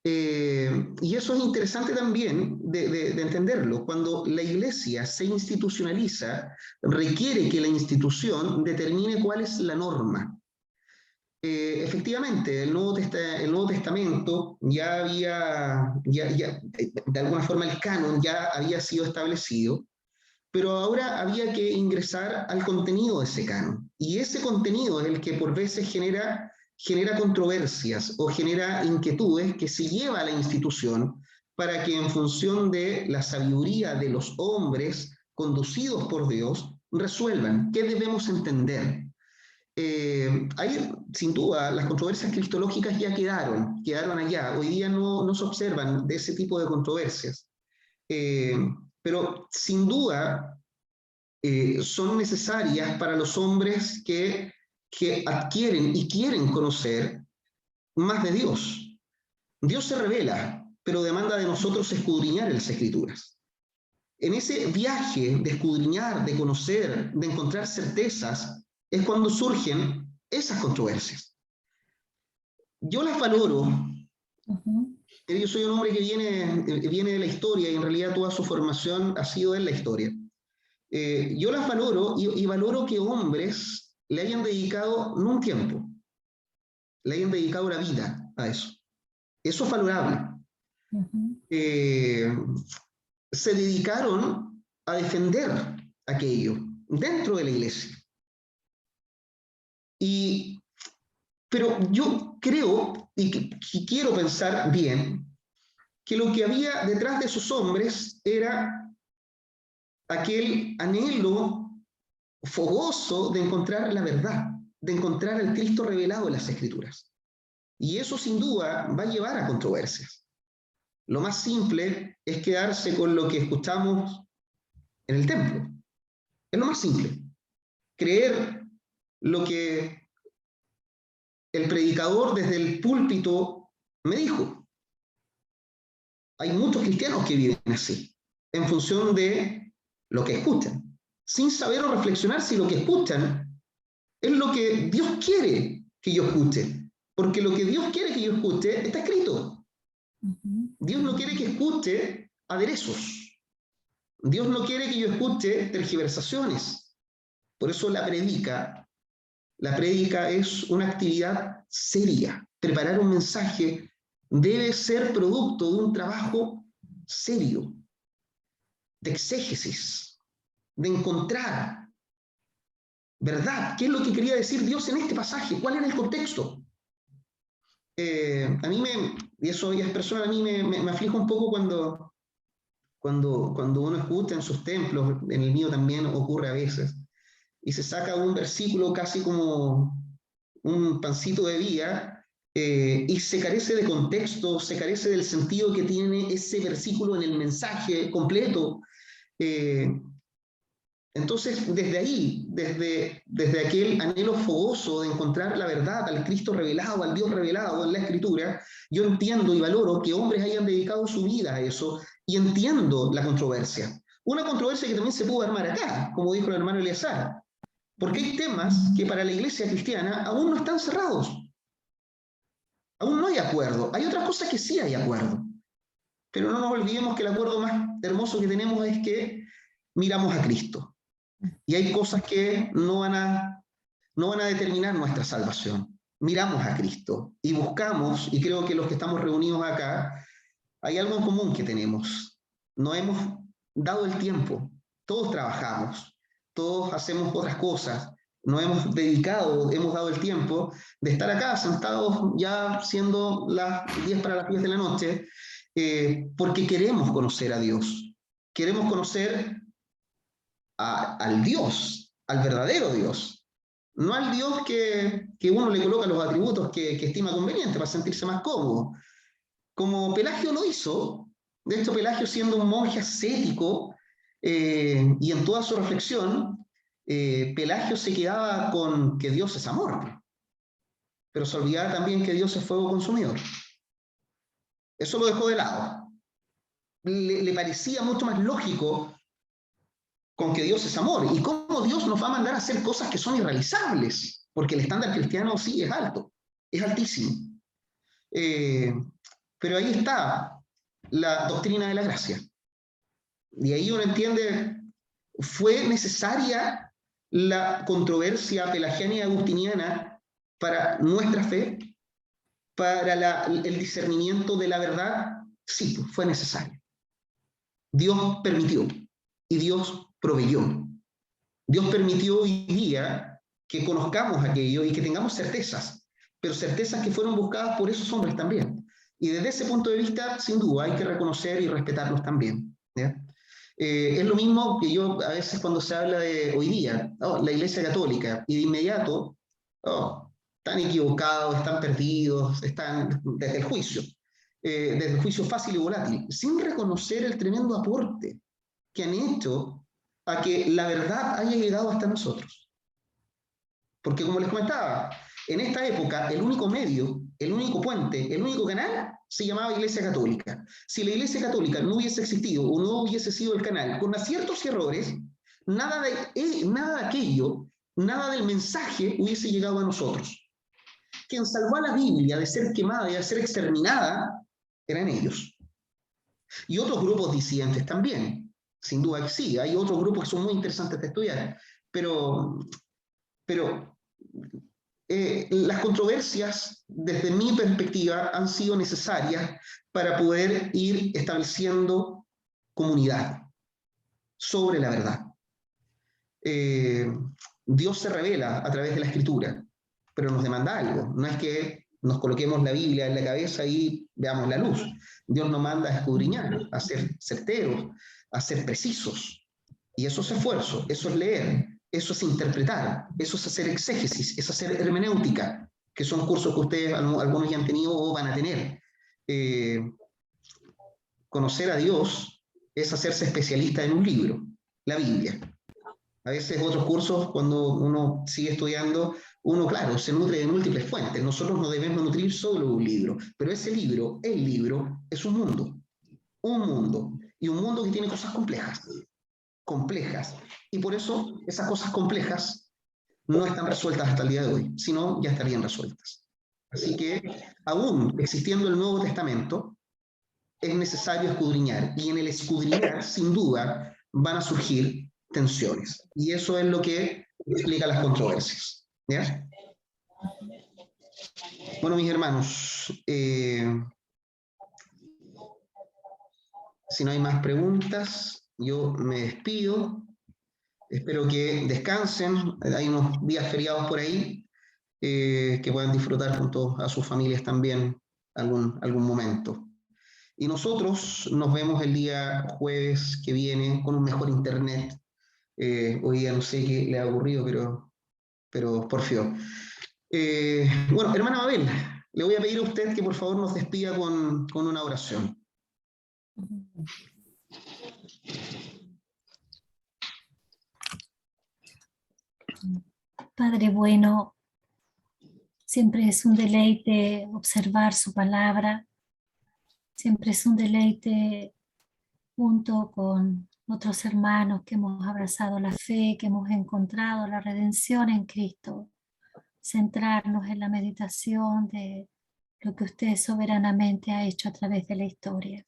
Y eso es interesante también de entenderlo. Cuando la iglesia se institucionaliza, requiere que la institución determine cuál es la norma. Efectivamente, el Nuevo Testamento ya había, de alguna forma el canon ya había sido establecido, pero ahora había que ingresar al contenido de ese canon. Y ese contenido es el que por veces genera controversias o genera inquietudes que se lleva a la institución para que en función de la sabiduría de los hombres conducidos por Dios resuelvan, qué debemos entender. Ahí, sin duda, las controversias cristológicas ya quedaron allá. Hoy día no se observan de ese tipo de controversias. Pero sin duda son necesarias para los hombres que adquieren y quieren conocer más de Dios. Dios se revela, pero demanda de nosotros escudriñar en las Escrituras. En ese viaje de escudriñar, de conocer, de encontrar certezas, es cuando surgen esas controversias. Yo las valoro. Yo soy un hombre que viene de la historia y en realidad toda su formación ha sido en la historia. Yo las valoro y valoro que hombres le hayan dedicado no un tiempo, le hayan dedicado la vida a eso. Eso es valorable. Se dedicaron a defender aquello dentro de la iglesia. Pero yo creo y quiero pensar bien que lo que había detrás de esos hombres era aquel anhelo fogoso de encontrar la verdad, de encontrar al Cristo revelado en las Escrituras. Y eso sin duda va a llevar a controversias. Lo más simple es quedarse con lo que escuchamos en el templo. Es lo más simple. Creer lo que el predicador desde el púlpito me dijo. Hay muchos cristianos que viven así, en función de lo que escuchan, sin saber o reflexionar si lo que escuchan es lo que Dios quiere que yo escuche, porque lo que Dios quiere que yo escuche está escrito. Dios no quiere que escuche aderezos. Dios no quiere que yo escuche tergiversaciones. Por eso la prédica es una actividad seria. Preparar un mensaje debe ser producto de un trabajo serio, de exégesis, de encontrar verdad. ¿Qué es lo que quería decir Dios en este pasaje? ¿Cuál era el contexto? Y eso ya es personal, a mí me aflige un poco cuando uno escucha en sus templos, en el mío también ocurre a veces, y se saca un versículo casi como un pancito de vida, y se carece de contexto, se carece del sentido que tiene ese versículo en el mensaje completo. Entonces, desde ahí, desde aquel anhelo fogoso de encontrar la verdad, al Cristo revelado, al Dios revelado en la Escritura, yo entiendo y valoro que hombres hayan dedicado su vida a eso, y entiendo la controversia. Una controversia que también se pudo armar acá, como dijo el hermano Eleazar, porque hay temas que para la iglesia cristiana aún no están cerrados. Aún no hay acuerdo. Hay otras cosas que sí hay acuerdo. Pero no nos olvidemos que el acuerdo más hermoso que tenemos es que miramos a Cristo. Y hay cosas que no van a determinar nuestra salvación. Miramos a Cristo y buscamos, y creo que los que estamos reunidos acá, hay algo en común que tenemos. No hemos dado el tiempo. Todos trabajamos, todos hacemos otras cosas. No hemos dado el tiempo de estar acá sentados ya siendo las 10 para las 10 de la noche, porque queremos conocer a Dios. Queremos conocer al Dios, al verdadero Dios, no al Dios que uno le coloca los atributos que estima conveniente para sentirse más cómodo, como Pelagio lo hizo. De hecho, Pelagio, siendo un monje ascético, y en toda su reflexión, Pelagio se quedaba con que Dios es amor, pero se olvidaba también que Dios es fuego consumidor. Eso lo dejó de lado. Le parecía mucho más lógico con que Dios es amor, y cómo Dios nos va a mandar a hacer cosas que son irrealizables, porque el estándar cristiano sí es alto, es altísimo. Pero ahí está la doctrina de la gracia. Y ahí uno entiende, fue necesaria la controversia pelagiana y agustiniana para nuestra fe, para el discernimiento de la verdad. Sí, fue necesario. Dios permitió y Dios proveyó. Dios permitió hoy día que conozcamos aquello y que tengamos certezas, pero certezas que fueron buscadas por esos hombres también. Y desde ese punto de vista, sin duda, hay que reconocer y respetarlos también, ¿ya? Es lo mismo que yo a veces cuando se habla de hoy día, oh, la Iglesia Católica, y de inmediato, oh, están equivocados, están perdidos, están desde desde el juicio fácil y volátil, sin reconocer el tremendo aporte que han hecho a que la verdad haya llegado hasta nosotros. Porque como les comentaba, en esta época el único medio, el único puente, el único canal se llamaba Iglesia Católica. Si la Iglesia Católica no hubiese existido o no hubiese sido el canal, con aciertos y errores, nada de aquello, nada del mensaje hubiese llegado a nosotros. Quien salvó a la Biblia de ser quemada y de ser exterminada eran ellos. Y otros grupos disidentes también. Sin duda que sí, hay otros grupos que son muy interesantes de estudiar. Pero las controversias, desde mi perspectiva, han sido necesarias para poder ir estableciendo comunidad sobre la verdad. Dios se revela a través de la Escritura, pero nos demanda algo. No es que nos coloquemos la Biblia en la cabeza y veamos la luz. Dios nos manda a escudriñar, a ser certeros, a ser precisos. Y eso es esfuerzo, eso es leer, eso es interpretar, eso es hacer exégesis, es hacer hermenéutica, que son cursos que ustedes algunos ya han tenido o van a tener. Conocer a Dios es hacerse especialista en un libro, la Biblia. A veces otros cursos, cuando uno sigue estudiando, uno, claro, se nutre de múltiples fuentes. Nosotros no debemos nutrir solo de un libro, pero ese libro, el libro, es un mundo, y un mundo que tiene cosas complejas. Y por eso esas cosas complejas no están resueltas hasta el día de hoy, sino ya estarían resueltas. Así que, aún existiendo el Nuevo Testamento, es necesario escudriñar, y en el escudriñar, sin duda, van a surgir tensiones. Y eso es lo que explica las controversias. ¿Ya? Bueno, mis hermanos, si no hay más preguntas, yo me despido. Espero que descansen. Hay unos días feriados por ahí, que puedan disfrutar junto a sus familias también algún momento. Y nosotros nos vemos el día jueves que viene con un mejor internet. Hoy día no sé qué le ha ocurrido, pero porfió. Bueno, hermana Mabel, le voy a pedir a usted que por favor nos despida con una oración. Padre bueno, siempre es un deleite observar su palabra, siempre es un deleite junto con otros hermanos que hemos abrazado la fe, que hemos encontrado la redención en Cristo, centrarnos en la meditación de lo que usted soberanamente ha hecho a través de la historia.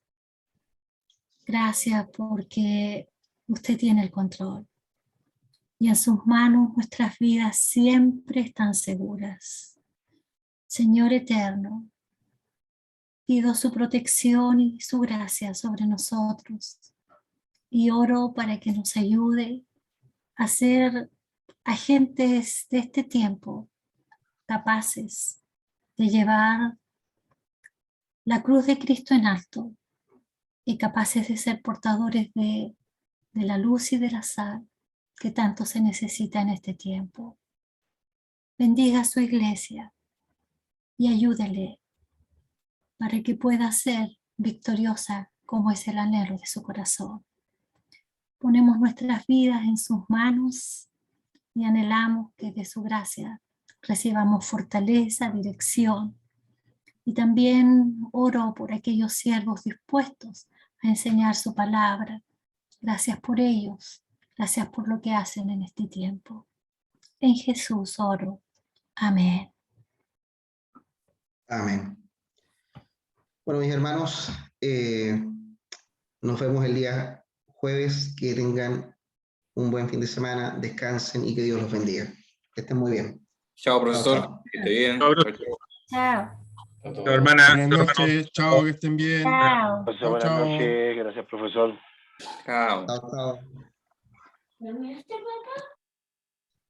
Gracias porque usted tiene el control y en sus manos nuestras vidas siempre están seguras. Señor eterno, pido su protección y su gracia sobre nosotros y oro para que nos ayude a ser agentes de este tiempo capaces de llevar la cruz de Cristo en alto y capaces de ser portadores de la luz y de la sal que tanto se necesita en este tiempo. Bendiga a su iglesia y ayúdele para que pueda ser victoriosa como es el anhelo de su corazón. Ponemos nuestras vidas en sus manos y anhelamos que de su gracia recibamos fortaleza, dirección. Y también oro por aquellos siervos dispuestos a enseñar su palabra. Gracias por ellos. Gracias por lo que hacen en este tiempo. En Jesús oro. Amén. Amén. Bueno, mis hermanos, nos vemos el día jueves. Que tengan un buen fin de semana, descansen y que Dios los bendiga. Que estén muy bien. Chao, profesor. Chao. Que esté bien. Chao, Chao. chao, hermana. Buenas noches, chao, que estén bien. Chao. Buenas noches, gracias, profesor. Chao. Chao.